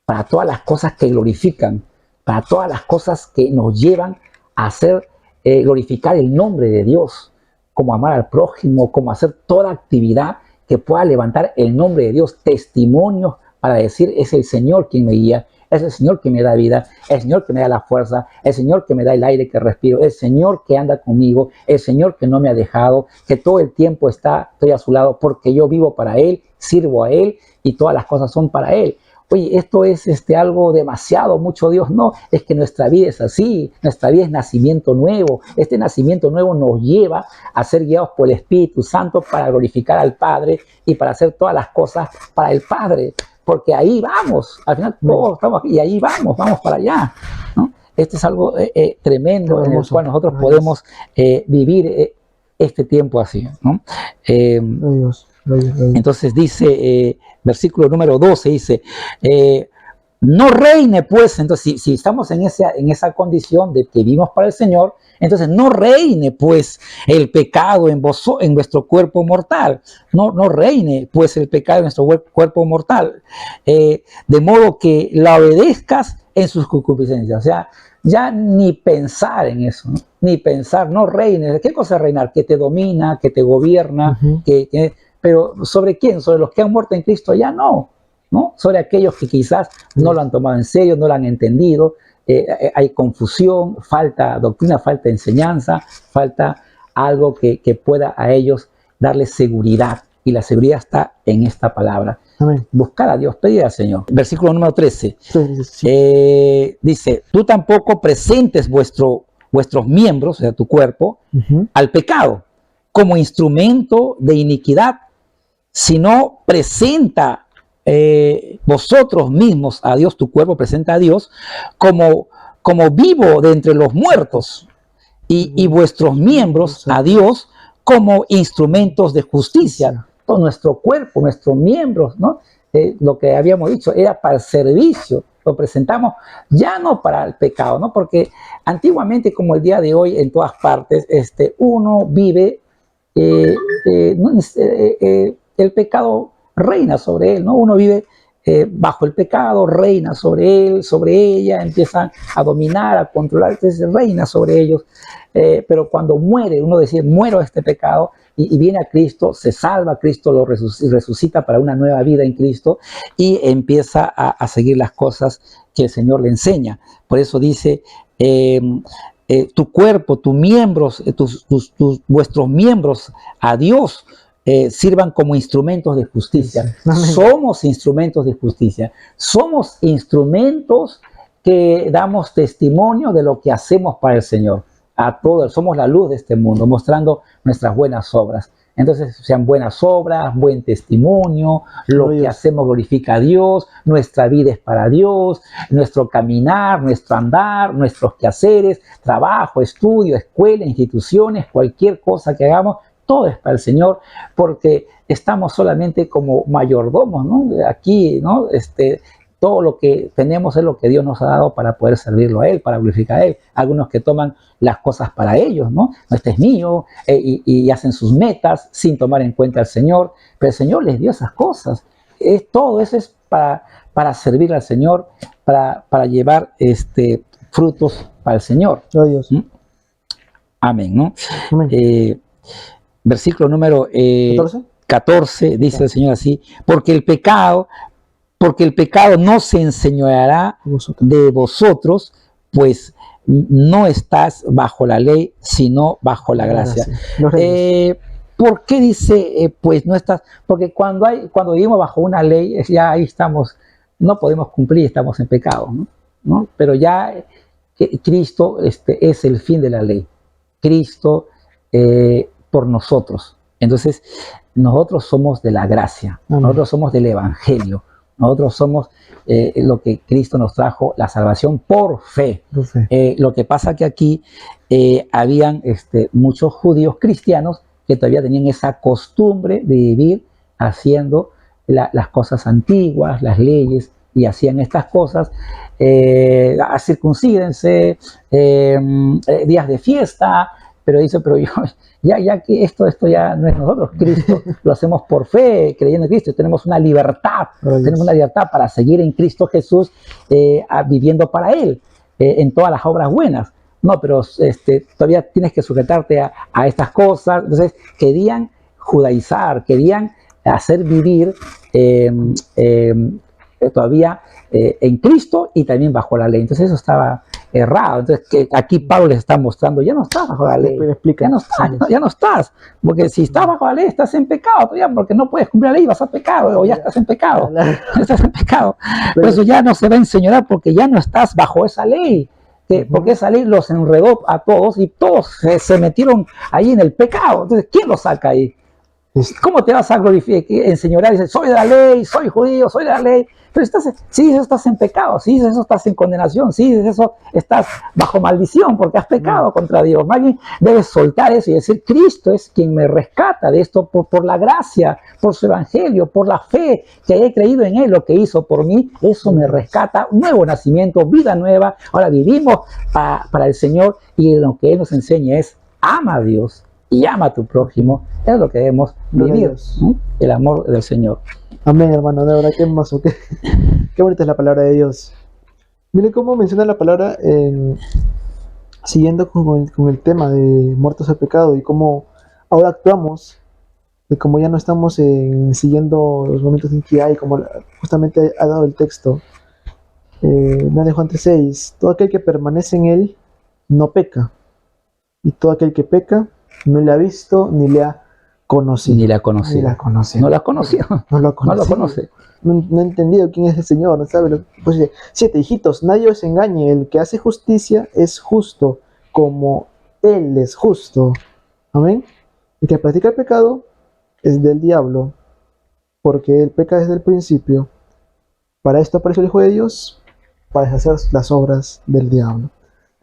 para todas las cosas que glorifican, para todas las cosas que nos llevan a hacer glorificar el nombre de Dios, como amar al prójimo, como hacer toda actividad que pueda levantar el nombre de Dios, testimonios para decir, es el Señor quien me guía, es el Señor que me da vida, es el Señor que me da la fuerza, el Señor que me da el aire que respiro, el Señor que anda conmigo, el Señor que no me ha dejado, que todo el tiempo estoy a su lado porque yo vivo para Él, sirvo a Él y todas las cosas son para Él. Oye, esto es algo demasiado, mucho Dios. No, es que nuestra vida es así, nuestra vida es nacimiento nuevo. Este nacimiento nuevo nos lleva a ser guiados por el Espíritu Santo para glorificar al Padre y para hacer todas las cosas para el Padre, porque ahí vamos, al final todos estamos aquí y ahí vamos para allá, ¿no? Este es algo tremendo en el cual nosotros podemos vivir este tiempo así, ¿no? Entonces dice, versículo número 12, dice, no reine pues, entonces si estamos en esa condición de que vivimos para el Señor, entonces no reine pues el pecado en vuestro cuerpo mortal, no reine pues el pecado en nuestro cuerpo mortal, de modo que la obedezcas en sus concupiscencias. O sea, ya ni pensar en eso, ¿no? Ni pensar, no reine. ¿Qué cosa es reinar? Que te domina, que te gobierna, pero ¿sobre quién? Sobre los que han muerto en Cristo ya no, sobre aquellos que quizás no lo han tomado en serio, no lo han entendido. Hay confusión, falta doctrina, falta enseñanza, falta algo que pueda a ellos darles seguridad, y la seguridad está en esta palabra. Amén. Buscar a Dios, pedir al Señor. Versículo número 13. Sí. Dice, tú tampoco presentes vuestros miembros, o sea, tu cuerpo, al pecado como instrumento de iniquidad, sino presenta vosotros mismos a Dios, tu cuerpo presenta a Dios como como vivo de entre los muertos, y vuestros miembros a Dios como instrumentos de justicia. Todo nuestro cuerpo, nuestros miembros, ¿no? Lo que habíamos dicho, era para el servicio. Lo presentamos ya no para el pecado, ¿no? Porque antiguamente, como el día de hoy, en todas partes, uno vive, el pecado reina sobre él, ¿no? Uno vive bajo el pecado, reina sobre él, sobre ella, empiezan a dominar, a controlar, entonces reina sobre ellos. Pero cuando muere, uno decide, muero a este pecado, y viene a Cristo, se salva, Cristo lo resucita para una nueva vida en Cristo y empieza a seguir las cosas que el Señor le enseña. Por eso dice, tu cuerpo, tus miembros, vuestros miembros a Dios sirvan como instrumentos de justicia. Somos instrumentos de justicia. Somos instrumentos que damos testimonio de lo que hacemos para el Señor. A todos, somos la luz de este mundo, mostrando nuestras buenas obras. Entonces, sean buenas obras, buen testimonio, lo que hacemos glorifica a Dios, nuestra vida es para Dios, nuestro caminar, nuestro andar, nuestros quehaceres, trabajo, estudio, escuela, instituciones, cualquier cosa que hagamos, todo es para el Señor, porque estamos solamente como mayordomos, ¿no? Aquí, ¿no? Todo lo que tenemos es lo que Dios nos ha dado para poder servirlo a Él, para glorificar a Él. Algunos que toman las cosas para ellos, ¿no? Este es mío, y hacen sus metas sin tomar en cuenta al Señor, pero el Señor les dio esas cosas. Todo eso es para servir al Señor, para llevar frutos para el Señor. Oh, Dios. Amén, ¿no? Amén. Versículo número 14 dice el Señor así, porque el pecado no se enseñoreará de vosotros, pues no estás bajo la ley, sino bajo la gracia. ¿Por qué dice, pues no estás? Porque cuando vivimos bajo una ley, ya ahí estamos, no podemos cumplir, estamos en pecado, ¿no? Pero ya Cristo es el fin de la ley. Cristo por nosotros. Entonces, nosotros somos de la gracia, nosotros somos del Evangelio. Nosotros somos lo que Cristo nos trajo, la salvación por fe. Lo que pasa que aquí habían muchos judíos cristianos que todavía tenían esa costumbre de vivir haciendo las cosas antiguas, las leyes, y hacían estas cosas, circuncídense, días de fiesta, pero dice, pero yo, ya que esto ya no es nosotros, Cristo, lo hacemos por fe, creyendo en Cristo, tenemos una libertad para seguir en Cristo Jesús, viviendo para Él, en todas las obras buenas. No, pero todavía tienes que sujetarte a estas cosas. Entonces, querían judaizar, querían hacer vivir todavía en Cristo y también bajo la ley. Entonces eso estaba errado. Entonces que aquí Pablo les está mostrando, ya no estás bajo la ley, ya no estás, porque si estás bajo la ley estás en pecado todavía, porque no puedes cumplir la ley, vas a pecado, o ya estás en pecado, estás en pecado. Por eso ya no se va a enseñorear, porque ya no estás bajo esa ley. Porque esa ley los enredó a todos y todos se metieron ahí en el pecado. Entonces, ¿quién los saca ahí? ¿Cómo te vas a glorificar, enseñorear? Dices, soy de la ley, soy judío, soy de la ley. Pero si dices eso, estás en pecado. Si dices eso, estás en condenación. Si dices eso, estás bajo maldición porque has pecado contra Dios. Más bien debes soltar eso y decir, Cristo es quien me rescata de esto por la gracia, por su evangelio, por la fe que he creído en Él, lo que hizo por mí. Eso me rescata, un nuevo nacimiento, vida nueva. Ahora vivimos para el Señor, y lo que Él nos enseña es, ama a Dios y ama a tu prójimo. Es lo que debemos vivir, ¿sí? El amor del Señor. Amén, hermano, de verdad, qué hermoso, qué bonita es la palabra de Dios. Miren cómo menciona la palabra, siguiendo con el tema de muertos al pecado, y cómo ahora actuamos, de cómo ya no estamos siguiendo los momentos en que hay, como justamente ha dado el texto. De Juan 3:6, todo aquel que permanece en Él no peca, y todo aquel que peca no le ha visto ni le ha conocido. Ni la conocí. No la conoció. No lo conoce. No ha entendido quién es el Señor. No sabe pues dice, 7 hijitos, nadie os engañe. El que hace justicia es justo, como Él es justo. Amén. El que practica el pecado es del diablo, porque Él peca desde el principio. Para esto apareció el Hijo de Dios, para deshacer las obras del diablo.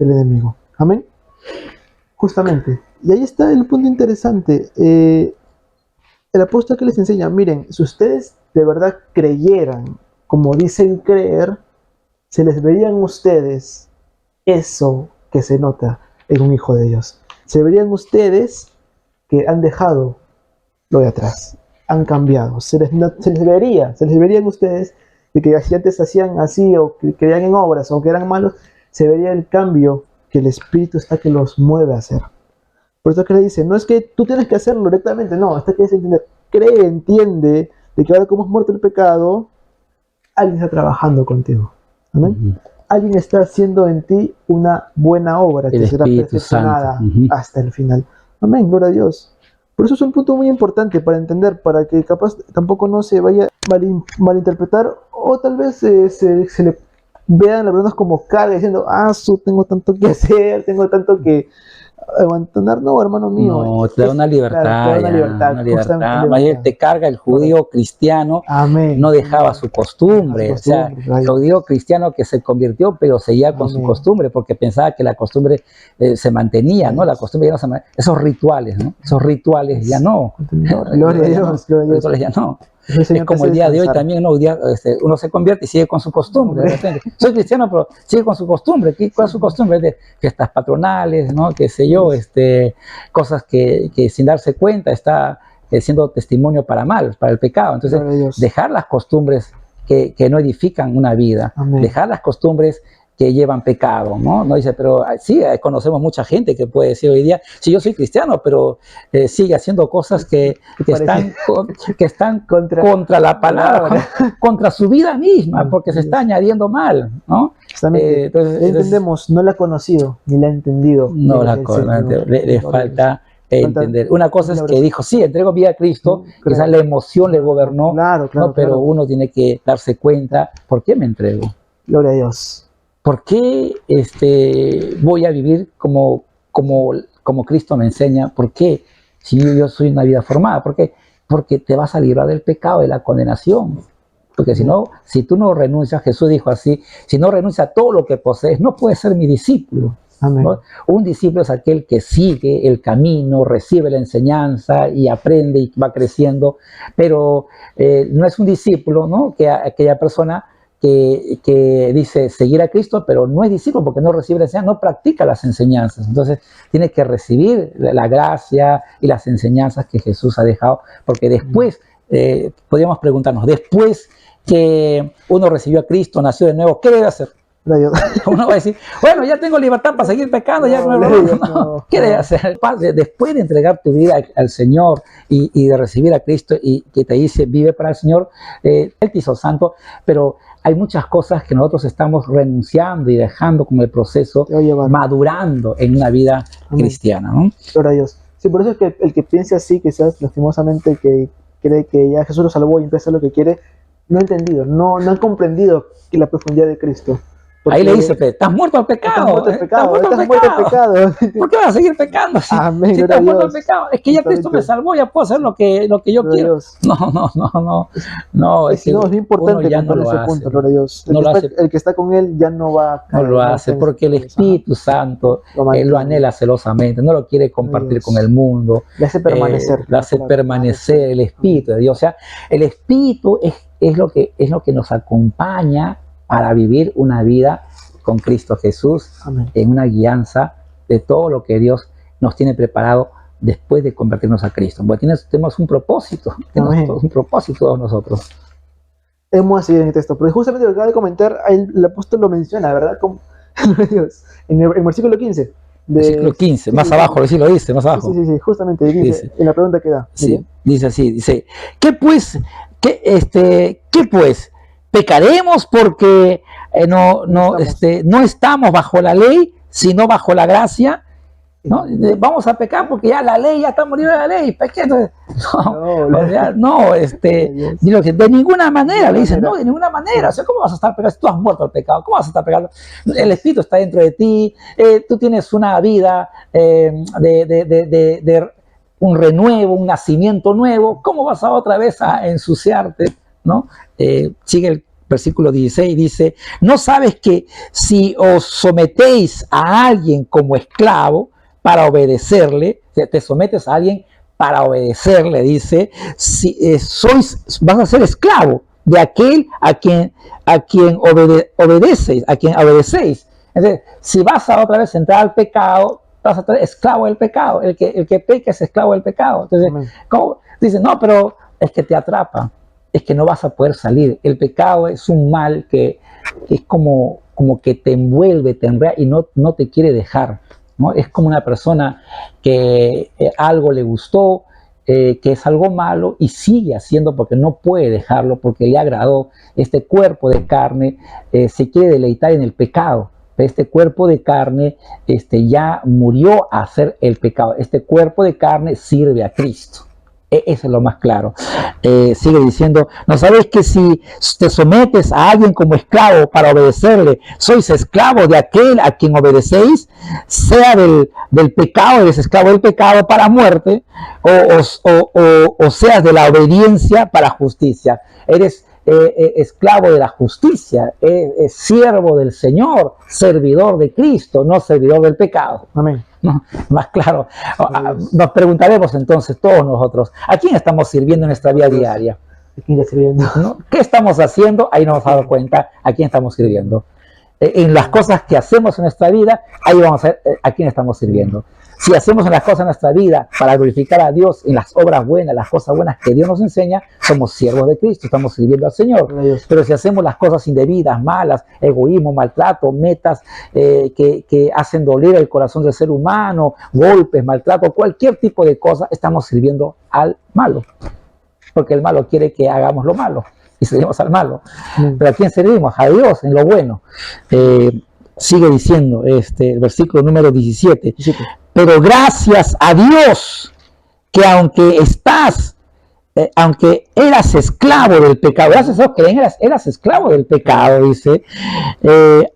del enemigo. Amén. Justamente. Y ahí está el punto interesante. El apóstol que les enseña, miren, si ustedes de verdad creyeran como dicen creer, se les verían ustedes eso que se nota en un hijo de Dios. Se verían ustedes que han dejado lo de atrás, han cambiado. Se les verían ustedes de que si antes hacían así o que creían en obras o que eran malos, se vería el cambio que el Espíritu está que los mueve a hacer. Por eso que le dice, no es que tú tienes que hacerlo directamente, no, está que entender, cree, entiende de que ahora como has muerto el pecado, alguien está trabajando contigo. ¿Amén? Alguien está haciendo en ti una buena obra que será perfeccionada hasta el final. Amén, gloria a Dios. Por eso es un punto muy importante para entender, para que capaz tampoco no se vaya a malinterpretar o tal vez se le vean las personas como carga diciendo, tengo tanto que hacer, tengo tanto que abandonar. No, hermano mío. No, te da una libertad. Claro, te da una libertad. Vaya, te carga el judío cristiano. Amén. No dejaba su costumbre. O sea, el judío cristiano que se convirtió, pero seguía con su costumbre, porque pensaba que la costumbre se mantenía, ¿no? La costumbre ya no se mantenía. Esos rituales, ¿no? Esos rituales ya no. Gloria a Dios. Los rituales ya no. Es como el día de hoy también, ¿no? Uno se convierte y sigue con su costumbre. De repente, soy cristiano, pero sigue con su costumbre. ¿Cuál es su costumbre? De fiestas patronales, ¿no? Qué sé yo, cosas que sin darse cuenta está siendo testimonio para mal, para el pecado. Entonces, dejar las costumbres que no edifican una vida, dejar las costumbres que llevan pecado, ¿no? No dice, pero sí, conocemos mucha gente que puede decir hoy día, sí, yo soy cristiano, pero sigue haciendo cosas que están contra la palabra, contra su vida misma, porque se está añadiendo mal, ¿no? Entonces, entendemos, no la ha conocido, ni la ha entendido. No la conoce, le falta entender. Una cosa es que dijo, sí, entrego vida a Cristo, quizás la emoción le gobernó, ¿no? Pero uno tiene que darse cuenta, ¿por qué me entrego? Gloria a Dios. ¿Por qué voy a vivir como Cristo me enseña? ¿Por qué? Si yo soy una vida formada. ¿Por qué? Porque te vas a librar del pecado, de la condenación. Porque si tú no renuncias, Jesús dijo así, si no renuncias a todo lo que posees, no puedes ser mi discípulo. ¿No? Un discípulo es aquel que sigue el camino, recibe la enseñanza y aprende y va creciendo, pero no es un discípulo, ¿no? Que aquella persona que dice seguir a Cristo, pero no es discípulo porque no recibe la enseñanza, no practica las enseñanzas. Entonces tiene que recibir la gracia y las enseñanzas que Jesús ha dejado, porque después, podríamos preguntarnos, después que uno recibió a Cristo, nació de nuevo, ¿qué debe hacer? Uno va a decir, bueno, ya tengo libertad para seguir pecando, no. ¿Qué debe hacer? Después de entregar tu vida al Señor y de recibir a Cristo y que te dice, vive para el Señor, Él te hizo santo, pero hay muchas cosas que nosotros estamos renunciando y dejando como el proceso, madurando en una vida cristiana, ¿no? Gloria a Dios. Sí, por eso es que el que piense así, quizás lastimosamente, que cree que ya Jesús lo salvó y empieza lo que quiere, no ha entendido, no ha comprendido la profundidad de Cristo. Porque ahí le dice, estás muerto al pecado. Estás muerto al pecado. ¿Por qué vas a seguir pecando? Si estás muerto al pecado. Es que ya Cristo me salvó, ya puedo hacer lo que yo quiero. No, es importante ya no lo ese hace. Punto, gloria a Dios. El que está con Él ya no va a caer. No lo hace, porque el Espíritu Santo lo anhela celosamente, no lo quiere compartir con el mundo. Le hace permanecer. Le hace permanecer el Espíritu de Dios. O sea, el Espíritu es lo que nos acompaña para vivir una vida con Cristo Jesús. Amén. En una guianza de todo lo que Dios nos tiene preparado después de convertirnos a Cristo. Porque tenemos un propósito, un propósito todos nosotros. Vamos a seguir en el texto, pero justamente lo que acaba de comentar, el apóstol lo menciona, ¿verdad? Dios, en el versículo 15. Versículo 15, más abajo, sí lo dice, más abajo. Sí, justamente dice, en la pregunta que da. Sí, dice así, ¿qué pues? ¿Pecaremos porque no estamos bajo la ley, sino bajo la gracia? ¿No? Vamos a pecar porque ya la ley, ya estamos libres de la ley. De ninguna manera, le dicen, no, de ninguna manera. O sea, ¿cómo vas a estar pecando? Tú has muerto al pecado, ¿cómo vas a estar pecando? El Espíritu está dentro de ti, tú tienes una vida de un renuevo, un nacimiento nuevo. ¿Cómo vas a otra vez a ensuciarte? ¿No? Sigue el versículo 16, dice, ¿no sabes que si os sometéis a alguien como esclavo para obedecerle, te sometes a alguien para obedecerle, dice, si vas a ser esclavo de aquel a quien obedecéis, a quien obedecéis? Entonces, si vas a otra vez entrar al pecado, vas a ser esclavo del pecado. El que peca es esclavo del pecado. Entonces, ¿cómo? Dice, no, pero es que te atrapa, es que no vas a poder salir. El pecado es un mal que es como que te envuelve, te enreda y no te quiere dejar, ¿no? Es como una persona que algo le gustó, que es algo malo y sigue haciendo porque no puede dejarlo, porque le agradó. Este cuerpo de carne se quiere deleitar en el pecado. Este cuerpo de carne ya murió a hacer el pecado. Este cuerpo de carne sirve a Cristo. Eso es lo más claro. Sigue diciendo, ¿no sabes que si te sometes a alguien como esclavo para obedecerle, sois esclavo de aquel a quien obedecéis? Sea del pecado, eres esclavo del pecado para muerte, o seas de la obediencia para justicia. Eres esclavo de la justicia, siervo del Señor, servidor de Cristo, no servidor del pecado. Amén. No, más claro. Nos preguntaremos entonces todos nosotros, ¿a quién estamos sirviendo en nuestra vida diaria? ¿A quién está sirviendo? ¿No? ¿Qué estamos haciendo? Ahí nos hemos dado cuenta a quién estamos sirviendo. En las cosas que hacemos en nuestra vida, ahí vamos a ver a quién estamos sirviendo. Si hacemos en las cosas de nuestra vida para glorificar a Dios, en las obras buenas, las cosas buenas que Dios nos enseña, somos siervos de Cristo, estamos sirviendo al Señor. Pero si hacemos las cosas indebidas, malas, egoísmo, maltrato, metas que hacen doler el corazón del ser humano, golpes, maltrato, cualquier tipo de cosa, estamos sirviendo al malo. Porque el malo quiere que hagamos lo malo y servimos al malo. Pero ¿a quién servimos? A Dios en lo bueno. Sigue diciendo el versículo número 17. Pero gracias a Dios que aunque eras esclavo del pecado, gracias a Dios que eras esclavo del pecado, dice,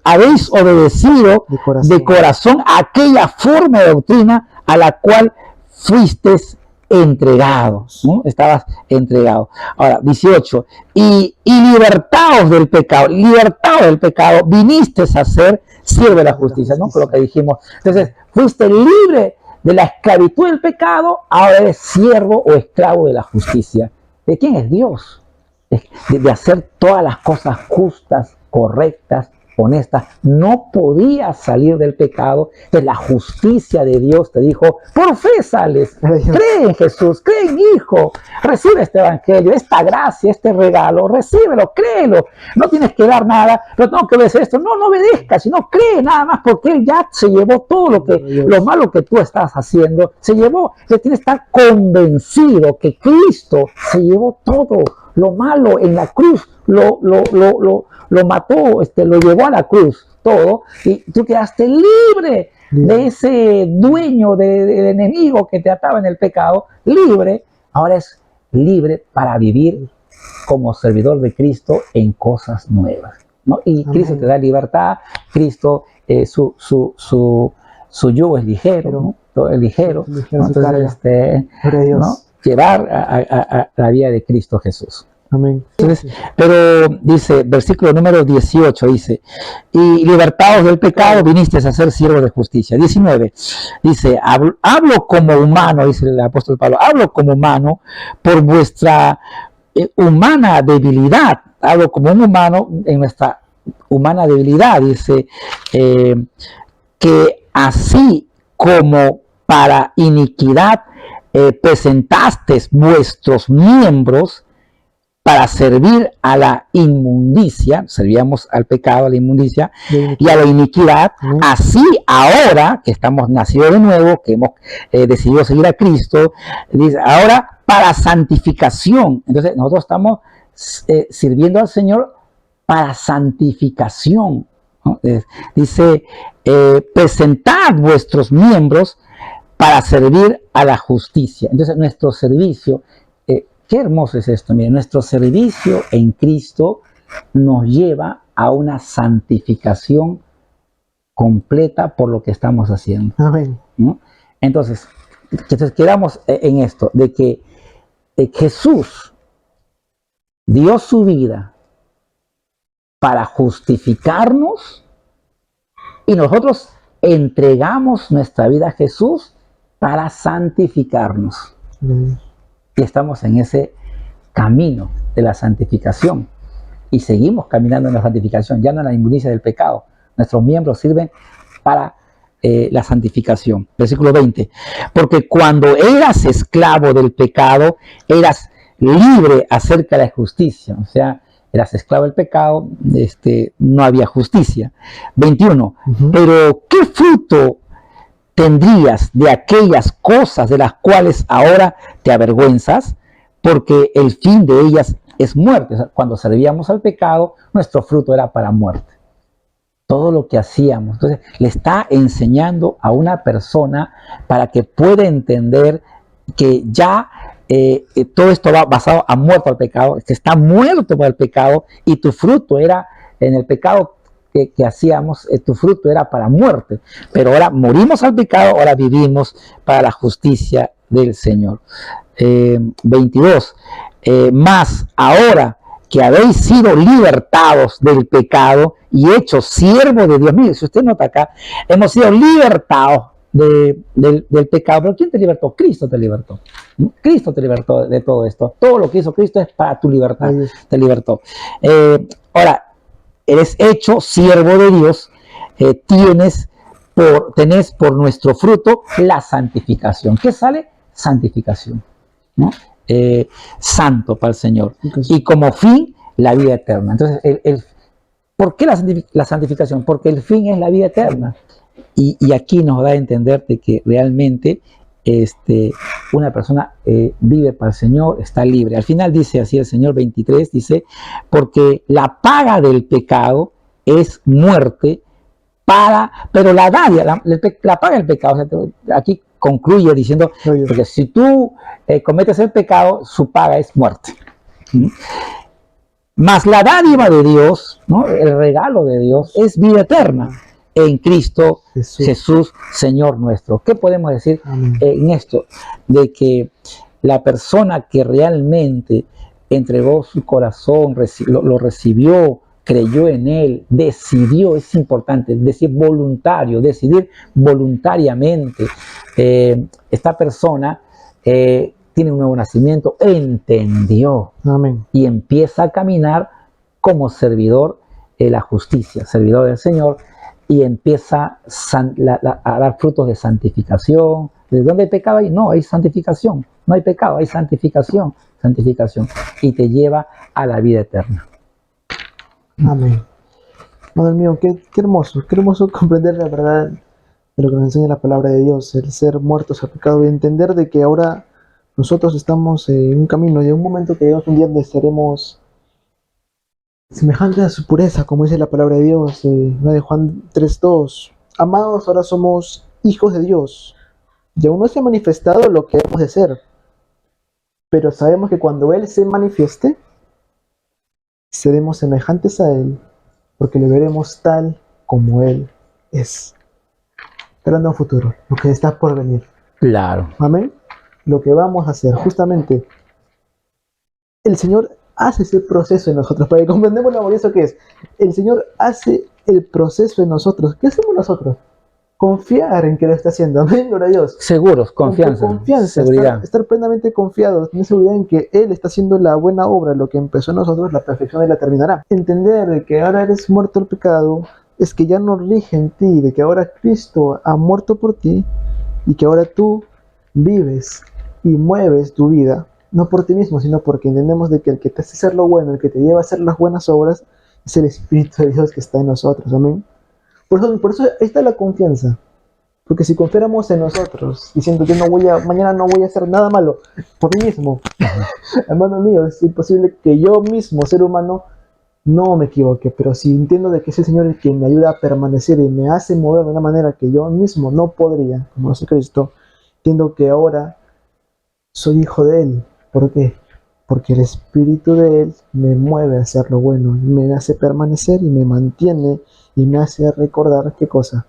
habéis obedecido de corazón aquella forma de doctrina a la cual fuisteis entregado, ¿no? Estabas entregado. Ahora, 18, y libertados del pecado, viniste a ser siervo de la justicia, ¿no? Por lo que dijimos. Entonces, fuiste libre de la esclavitud del pecado, ahora eres siervo o esclavo de la justicia. ¿De quién es Dios? De hacer todas las cosas justas, correctas, honestas. No podías salir del pecado. Entonces la justicia de Dios te dijo, por fe sales, cree en Jesús, cree en mi Hijo, recibe este evangelio, esta gracia, este regalo, recíbelo, créelo. No tienes que dar nada, no tengo que obedecer esto, no obedezcas, sino cree nada más, porque Él ya se llevó todo lo malo que tú estás haciendo, se llevó. Tienes que estar convencido que Cristo se llevó todo lo malo en la cruz, lo mató, lo llevó a la cruz, todo, y tú quedaste libre de ese dueño del enemigo que te ataba en el pecado, libre. Ahora es libre para vivir como servidor de Cristo en cosas nuevas, ¿no? Y Amén. Cristo te da libertad, Cristo, su yugo es ligero, ¿no? Todo es ligero, ¿no? Entonces, ¿no? Llevar a la vida de Cristo Jesús. Amén. Entonces, pero dice, versículo número 18, dice, y libertados del pecado viniste a ser siervos de justicia. 19, dice, hablo como humano, dice el apóstol Pablo, hablo como humano por vuestra humana debilidad, hablo como un humano en nuestra humana debilidad, dice, que así como para iniquidad presentasteis vuestros miembros para servir a la inmundicia, servíamos al pecado, a la inmundicia y a la iniquidad, así ahora que estamos nacidos de nuevo, que hemos decidido seguir a Cristo, dice, ahora para santificación. Entonces nosotros estamos sirviendo al Señor para santificación, ¿no? Dice, presentad vuestros miembros para servir a la justicia. Entonces nuestro servicio, qué hermoso es esto, miren, nuestro servicio en Cristo nos lleva a una santificación completa por lo que estamos haciendo. Amén. ¿No? Entonces quedamos en esto, de que Jesús dio su vida para justificarnos y nosotros entregamos nuestra vida a Jesús para santificarnos. Y estamos en ese camino de la santificación y seguimos caminando en la santificación, ya no en la inmundicia del pecado. Nuestros miembros sirven para la santificación. Versículo 20. Porque cuando eras esclavo del pecado, eras libre acerca de la justicia. O sea, eras esclavo del pecado, no había justicia. 21. Pero ¿qué fruto tendrías de aquellas cosas de las cuales ahora te avergüenzas? Porque el fin de ellas es muerte. O sea, cuando servíamos al pecado, nuestro fruto era para muerte. Todo lo que hacíamos. Entonces, le está enseñando a una persona para que pueda entender que ya todo esto va basado a muerto al pecado, que está muerto por el pecado y tu fruto era, en el pecado que hacíamos, tu fruto era para muerte. Pero ahora morimos al pecado, ahora vivimos para la justicia del Señor. 22. Más ahora que habéis sido libertados del pecado y hechos siervos de Dios. Mire, si usted nota acá, hemos sido libertados del pecado. ¿Pero quién te libertó? Cristo te libertó. Cristo te libertó de todo esto. Todo lo que hizo Cristo es para tu libertad. Te libertó. Ahora, eres hecho siervo de Dios. Tenés por nuestro fruto la santificación. ¿Qué sale? Santificación, ¿no? Santo para el Señor. Y como fin, la vida eterna. Entonces, ¿por qué la santificación? Porque el fin es la vida eterna. Y aquí nos da a entender de que realmente una persona vive para el Señor, está libre. Al final dice así el Señor 23, dice, porque la paga del pecado es muerte, pero la dádiva, la paga del pecado, o sea, aquí concluye diciendo, porque si tú cometes el pecado, su paga es muerte. Mas la dádiva de Dios, ¿no? El regalo de Dios es vida eterna en Cristo Jesús, Señor nuestro. ¿Qué podemos decir en esto? De que la persona que realmente entregó su corazón, lo recibió, creyó en él, decidió, es importante, decidir voluntariamente. Esta persona tiene un nuevo nacimiento, entendió. Amén. Y empieza a caminar como servidor de la justicia, servidor del Señor, y empieza a dar frutos de santificación. ¿De dónde hay pecado? No, hay santificación. No hay pecado, hay santificación. Y te lleva a la vida eterna. Amén. Madre mío, qué hermoso comprender la verdad de lo que nos enseña la palabra de Dios, el ser muertos al pecado y entender de que ahora nosotros estamos en un camino y en un momento que un día estaremos semejantes a su pureza, como dice la palabra de Dios, de Juan 3:2. Amados, ahora somos hijos de Dios y aún no se ha manifestado lo que hemos de ser, pero sabemos que cuando Él se manifieste, seremos semejantes a Él, porque le veremos tal como Él es. Esperando un futuro, lo que está por venir. Claro. Amén. Lo que vamos a hacer, justamente, el Señor hace ese proceso en nosotros, para que comprendamos lo valioso que es. El Señor hace el proceso en nosotros. ¿Qué hacemos nosotros? Confiar en que lo está haciendo. Amén, gloria a Dios. Seguros, confianza, seguridad. Estar plenamente confiados, tener seguridad en que Él está haciendo la buena obra, lo que empezó en nosotros, la perfección Él la terminará. Entender de que ahora eres muerto al pecado, es que ya no rige en ti, de que ahora Cristo ha muerto por ti, y que ahora tú vives y mueves tu vida, no por ti mismo, sino porque entendemos de que el que te hace hacer lo bueno, el que te lleva a hacer las buenas obras, es el Espíritu de Dios que está en nosotros. Amén. Por eso ahí está la confianza. Porque si confiáramos en nosotros, diciendo yo mañana no voy a hacer nada malo por mí mismo, hermano mío, es imposible que yo mismo, ser humano, no me equivoque. Pero si entiendo de que es el Señor el que me ayuda a permanecer y me hace mover de una manera que yo mismo no podría, como lo hace Cristo, entiendo que ahora soy hijo de Él. ¿Por qué? Porque el Espíritu de Él me mueve a hacer lo bueno, me hace permanecer y me mantiene y me hace recordar, ¿qué cosa?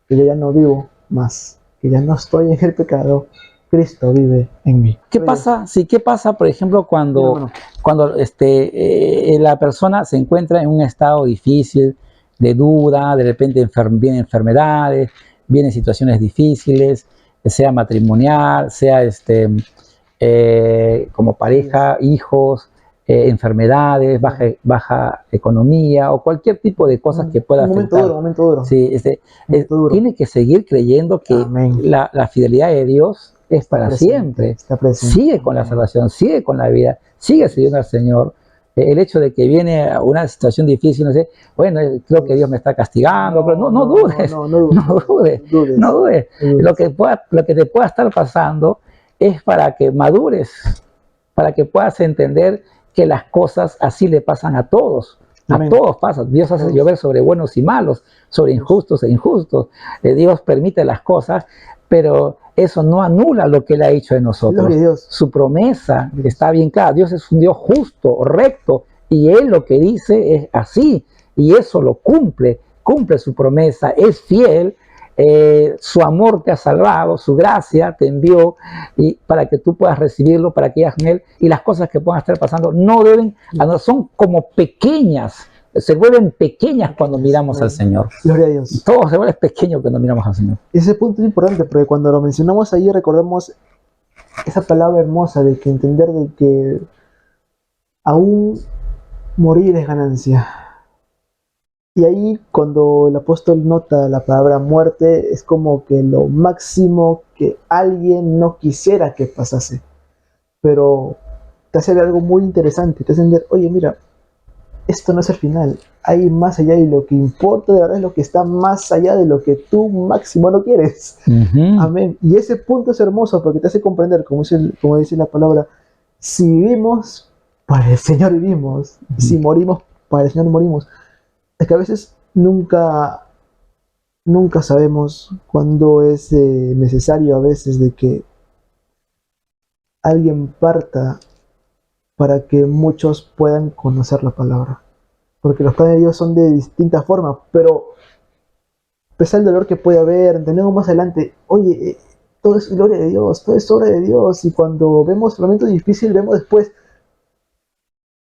Que yo ya no vivo más, que ya no estoy en el pecado, Cristo vive en mí. ¿Qué pasa, por ejemplo, cuando cuando la persona se encuentra en un estado difícil, de duda, de repente vienen enfermedades, vienen situaciones difíciles, sea matrimonial, sea como pareja, hijos, enfermedades, baja economía o cualquier tipo de cosas que pueda afectar. Momento duro. Sí, momento duro. Tiene que seguir creyendo que la fidelidad de Dios es Está para presente, siempre. está presente. Sigue con la salvación, sigue con la vida, sigue siguiendo al Señor. El hecho de que viene una situación difícil, no sé, bueno, creo que Dios me está castigando, pero no dudes, no dudes. Lo que te pueda estar pasando es para que madures, para que puedas entender que las cosas así le pasan a todos. A todos pasa. Dios hace llover sobre buenos y malos, sobre injustos e injustos. Dios permite las cosas, pero eso no anula lo que Él ha hecho de nosotros. Su promesa está bien clara. Dios es un Dios justo, recto, y Él lo que dice es así, y eso lo cumple su promesa, es fiel. Su amor te ha salvado, su gracia te envió y para que tú puedas recibirlo, para que hayas en Él, y las cosas que puedan estar pasando son como pequeñas, se vuelven pequeñas cuando miramos al Señor. Gloria a Dios. Todo se vuelve pequeño cuando miramos al Señor. Ese punto es importante porque cuando lo mencionamos ahí recordamos esa palabra hermosa de que entender de que aún morir es ganancia. Y ahí cuando el apóstol nota la palabra muerte es como que lo máximo que alguien no quisiera que pasase. Pero te hace ver algo muy interesante, te hace entender, oye mira, esto no es el final, hay más allá y lo que importa de verdad es lo que está más allá de lo que tú máximo no quieres. Amén. Y ese punto es hermoso porque te hace comprender, como dice la palabra, si vivimos, para el Señor vivimos, si morimos, para el Señor morimos. Es que a veces nunca sabemos cuándo es necesario a veces de que alguien parta para que muchos puedan conocer la palabra. Porque los planes de Dios son de distintas formas, pero pese al dolor que puede haber, entendemos más adelante, oye, todo es gloria de Dios, todo es obra de Dios, y cuando vemos el momento difícil, vemos después,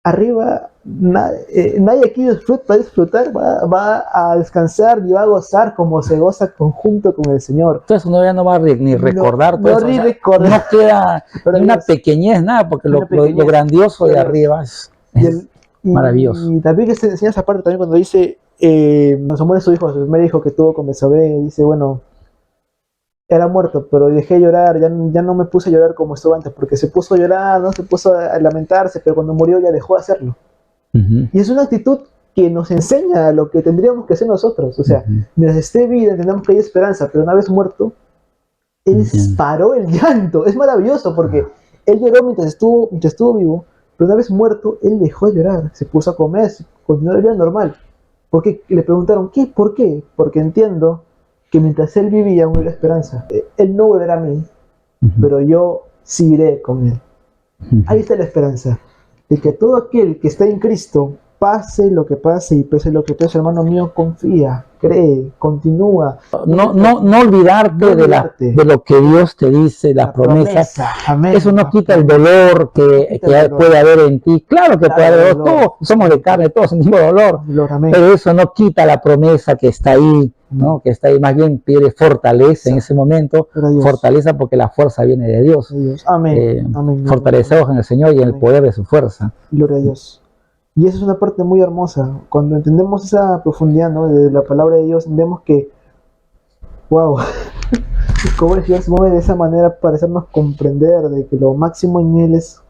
arriba, nadie aquí va a disfrutar, va a descansar y va a gozar como se goza conjunto con el Señor. Entonces uno ya no va a ni recordar todo eso. No queda ni una pequeñez, nada, porque lo grandioso de arriba es maravilloso. Y también que se enseña esa parte también cuando dice, cuando se muere su hijo, su primer hijo que tuvo con Betsabé, dice, bueno, era muerto, pero dejé de llorar, ya no me puse a llorar como estuvo antes, porque se puso a llorar, no se puso a lamentarse, pero cuando murió ya dejó de hacerlo. Y es una actitud que nos enseña lo que tendríamos que hacer nosotros. O sea, mientras esté vida, entendemos que hay esperanza, pero una vez muerto, Él paró el llanto. Es maravilloso porque Él lloró mientras estuvo vivo, pero una vez muerto, Él dejó de llorar, se puso a comer, continuó la vida normal. Porque le preguntaron, ¿qué? ¿Por qué? Porque entiendo que mientras Él vivía aún había esperanza. Él no volverá a mí, pero yo sí iré con Él. Ahí está la esperanza, de que todo aquel que está en Cristo, pase lo que pase y pese lo que pese, hermano mío, confía, cree, continúa. No olvidarte de lo que Dios te dice, la promesa. Amén. Eso no quita el dolor que puede haber en ti. Claro que puede haber dolor. Todos somos de carne, todos sentimos dolor. Pero eso no quita la promesa que está ahí, ¿no? Que está ahí, más bien pide fortaleza en ese momento. Fortaleza porque la fuerza viene de Dios. Amén. Fortaleceos en el Señor y en el poder de su fuerza. Gloria a Dios. Y esa es una parte muy hermosa. Cuando entendemos esa profundidad, ¿no?, de la palabra de Dios, entendemos que, wow, cómo el Señor se mueve de esa manera para hacernos comprender de que lo máximo en Él es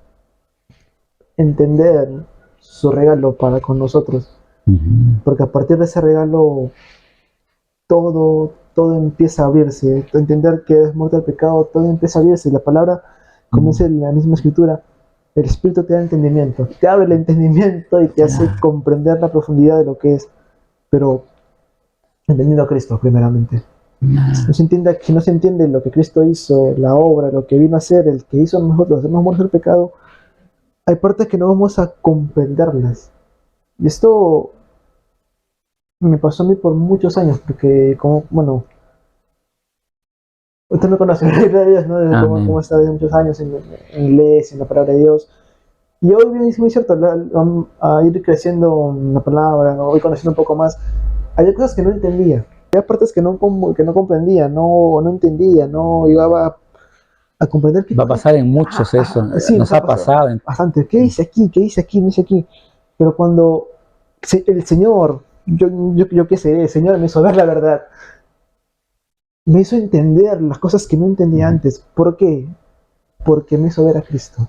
entender su regalo para con nosotros. Porque a partir de ese regalo, todo empieza a abrirse. Entender que es muerte al pecado, todo empieza a abrirse. La palabra, como dice la misma escritura, el Espíritu te da entendimiento, te abre el entendimiento y te hace comprender la profundidad de lo que es, pero entendiendo a Cristo primeramente. Si no se entiende lo que Cristo hizo, la obra, lo que vino a hacer, el que hizo nosotros, hacernos morir el pecado, hay partes que no vamos a comprenderlas. Y esto me pasó a mí por muchos años, porque usted me conoce, ¿no? Como está desde muchos años en iglesia, en la palabra de Dios. Y hoy bien, es muy cierto, a ir creciendo en la palabra, ¿no? Voy conociendo un poco más. Había cosas que no entendía, había partes que no comprendía, no entendía, no llegaba a comprender Va a pasar en muchos eso, sí, nos ha pasado. bastante. ¿Qué hice aquí? ¿Qué hice aquí? ¿No hice aquí? Pero cuando el Señor, yo qué sé, el Señor me hizo ver la verdad, me hizo entender las cosas que no entendía antes. ¿Por qué? Porque me hizo ver a Cristo.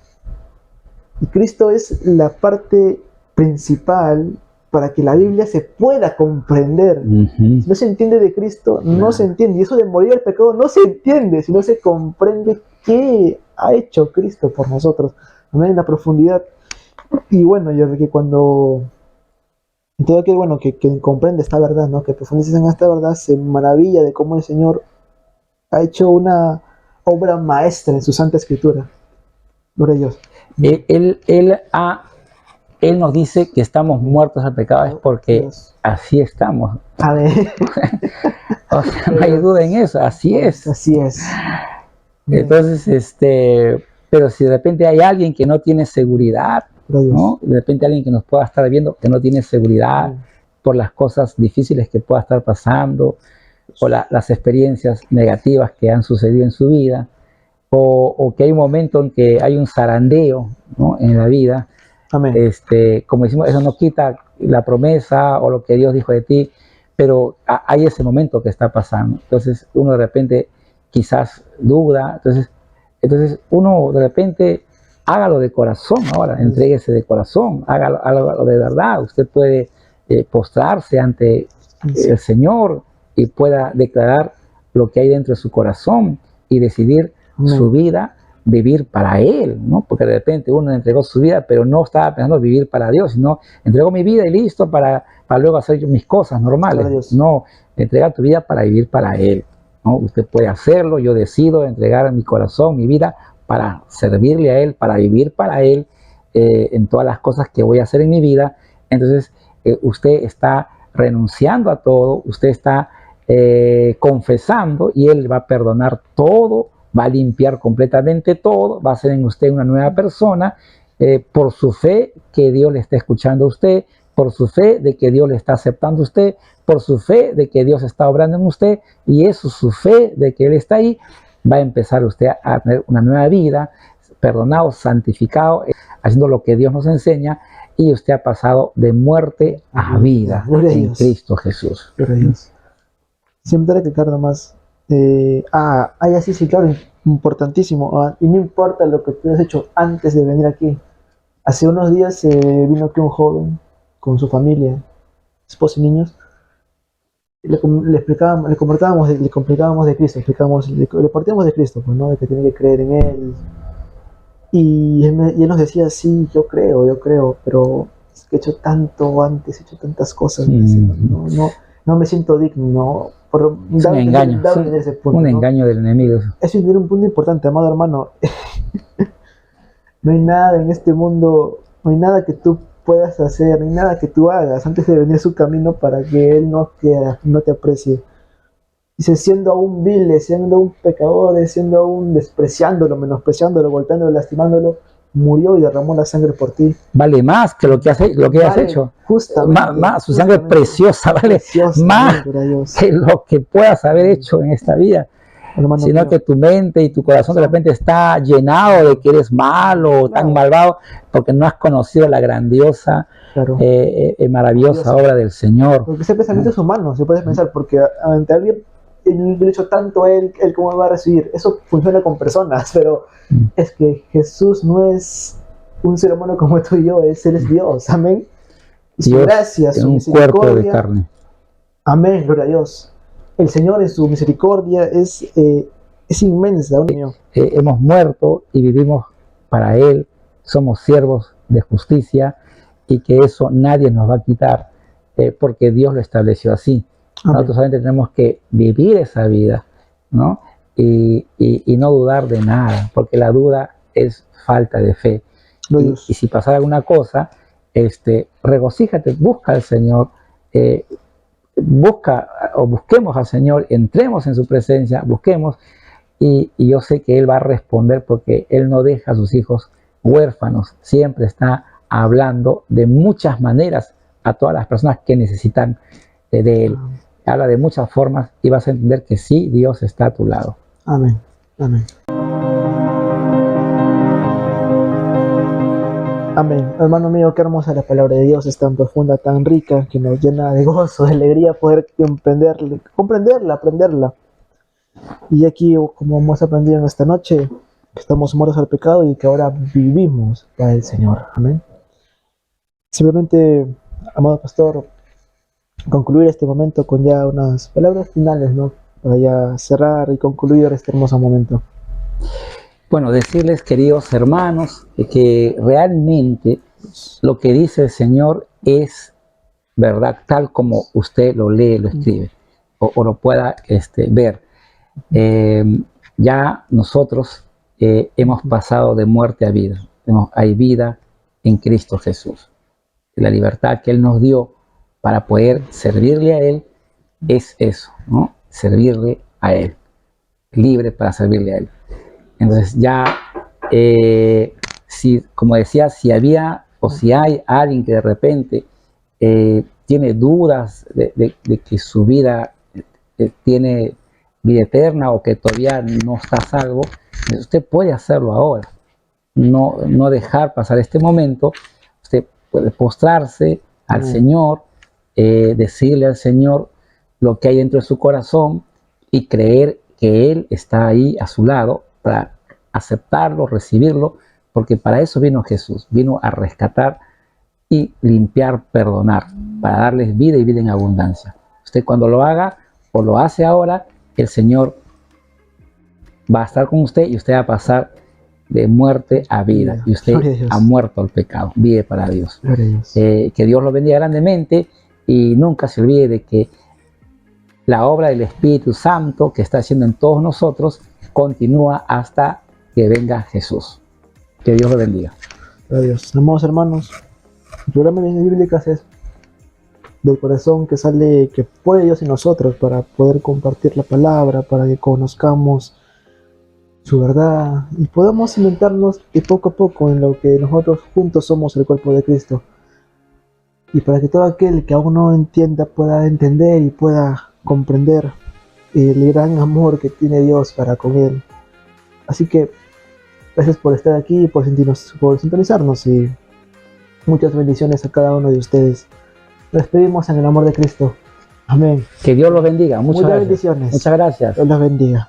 Y Cristo es la parte principal para que la Biblia se pueda comprender. Si no se entiende de Cristo, no se entiende. Y eso de morir al pecado no se entiende si no se comprende qué ha hecho Cristo por nosotros. En la profundidad. Y bueno, yo creo que cuando todo aquel bueno que comprende esta verdad, ¿no? Que profundiza en esta verdad, se maravilla de cómo el Señor ha hecho una obra maestra en su Santa Escritura. Gloria a Dios. Él nos dice que estamos muertos al pecado, es porque Dios. Así estamos. A ver. O sea, no hay duda en eso, así es. Así es. Entonces, pero si de repente hay alguien que no tiene seguridad, ¿no? De repente alguien que nos pueda estar viendo que no tiene seguridad por las cosas difíciles que pueda estar pasando, o las experiencias negativas que han sucedido en su vida, o que hay un momento en que hay un zarandeo, ¿no? En la vida. Amén. Como decimos, eso no quita la promesa o lo que Dios dijo de ti, pero hay ese momento que está pasando. Entonces uno de repente quizás duda, entonces uno de repente hágalo de corazón ahora, entréguese de corazón, hágalo de verdad. Usted puede postrarse ante el Señor y pueda declarar lo que hay dentro de su corazón y decidir su vida, vivir para Él, ¿no? Porque de repente uno entregó su vida, pero no estaba pensando vivir para Dios, sino entregó mi vida y listo para luego hacer mis cosas normales. No, entregar tu vida para vivir para Él, ¿no? Usted puede hacerlo, yo decido entregar mi corazón, mi vida para servirle a Él, para vivir para Él en todas las cosas que voy a hacer en mi vida. Entonces usted está renunciando a todo, usted está confesando y Él va a perdonar todo, va a limpiar completamente todo, va a ser en usted una nueva persona por su fe que Dios le está escuchando a usted, por su fe de que Dios le está aceptando a usted, por su fe de que Dios está obrando en usted, y eso, su fe de que Él está ahí, va a empezar usted a tener una nueva vida, perdonado, santificado, haciendo lo que Dios nos enseña, y usted ha pasado de muerte a vida en Cristo Jesús. Gloria a Dios. Siempre hay que quedar nomás. Así sí, claro, importantísimo. Y no importa lo que tú has hecho antes de venir aquí. Hace unos días vino aquí un joven con su familia, esposa y niños. Le complicábamos de Cristo, le partíamos de Cristo, pues, ¿no? De que tiene que creer en Él. Y él nos decía, sí, yo creo, pero es que he hecho tanto antes, he hecho tantas cosas. No me siento digno. Es un engaño, un engaño del enemigo. Eso es un punto importante, amado hermano. No hay nada en este mundo, no hay nada que tú puedas hacer, no hay nada que tú hagas antes de venir a su camino para que Él no te aprecie. Dice, siendo aún vil, siendo un pecador, siendo aún despreciándolo, menospreciándolo, golpeándolo, lastimándolo, murió y derramó la sangre por ti. Vale más que lo que has hecho. Justamente. Su sangre preciosa vale más que lo que puedas haber hecho en esta vida. Hermano, sino que tu mente y tu corazón de repente está llenado de que eres malo, tan malvado, porque no has conocido la grandiosa, maravillosa obra del Señor. Porque ese pensamiento es humano, se puede pensar, porque ante alguien le he hecho tanto a él cómo va a recibir. Eso funciona con personas, pero es que Jesús no es un ser humano como tú y yo, Él es Dios, amén. Y su gracia, su misericordia, un cuerpo de carne. Amén, gloria a Dios. El Señor en su misericordia es inmensa. Hemos muerto y vivimos para Él, somos siervos de justicia, y que eso nadie nos va a quitar, porque Dios lo estableció así. Amén. Nosotros solamente tenemos que vivir esa vida, ¿no? Y no dudar de nada, porque la duda es falta de fe. Y si pasara alguna cosa, regocíjate, busca al Señor, busquemos al Señor, entremos en su presencia, busquemos, y yo sé que Él va a responder, porque Él no deja a sus hijos huérfanos, siempre está hablando de muchas maneras a todas las personas que necesitan de Él. Habla de muchas formas y vas a entender que sí, Dios está a tu lado. Amén. Amén. Amén. Hermano mío, qué hermosa la palabra de Dios, es tan profunda, tan rica, que nos llena de gozo, de alegría poder comprenderla, aprenderla. Y aquí, como hemos aprendido en esta noche, que estamos muertos al pecado y que ahora vivimos para el Señor. Amén. Simplemente, amado pastor, concluir este momento con ya unas palabras finales, ¿no? Para ya cerrar y concluir este hermoso momento. Bueno, decirles, queridos hermanos, que realmente lo que dice el Señor es verdad, tal como usted lo lee, lo escribe, o lo pueda ver. Ya nosotros hemos pasado de muerte a vida. Hay vida en Cristo Jesús. La libertad que Él nos dio para poder servirle a Él es eso, ¿no? Servirle a Él. Libre para servirle a Él. Entonces ya, si, como decía, si había o si hay alguien que de repente tiene dudas de que su vida tiene vida eterna o que todavía no está a salvo, usted puede hacerlo ahora. No dejar pasar este momento. Usted puede postrarse al Señor, decirle al Señor lo que hay dentro de su corazón y creer que Él está ahí a su lado para aceptarlo, recibirlo, porque para eso vino Jesús, vino a rescatar y limpiar, perdonar, para darles vida y vida en abundancia. Usted cuando lo haga o lo hace ahora, el Señor va a estar con usted y usted va a pasar de muerte a vida. Y usted ha muerto al pecado, vive para Dios. Que Dios lo bendiga grandemente y nunca se olvide de que la obra del Espíritu Santo que está haciendo en todos nosotros continúa hasta que venga Jesús. Que Dios lo bendiga. Adiós. Amados hermanos, el programa de Vidas Bíblicas es del corazón que sale, que puede Dios en nosotros para poder compartir la palabra, para que conozcamos su verdad y podamos cimentarnos de poco a poco en lo que nosotros juntos somos el cuerpo de Cristo. Y para que todo aquel que aún no entienda pueda entender y pueda comprender el gran amor que tiene Dios para con él. Así que gracias por estar aquí, por sintonizarnos y muchas bendiciones a cada uno de ustedes. Nos despedimos en el amor de Cristo. Amén. Que Dios los bendiga. Muchas bendiciones. Muchas gracias. Dios los bendiga.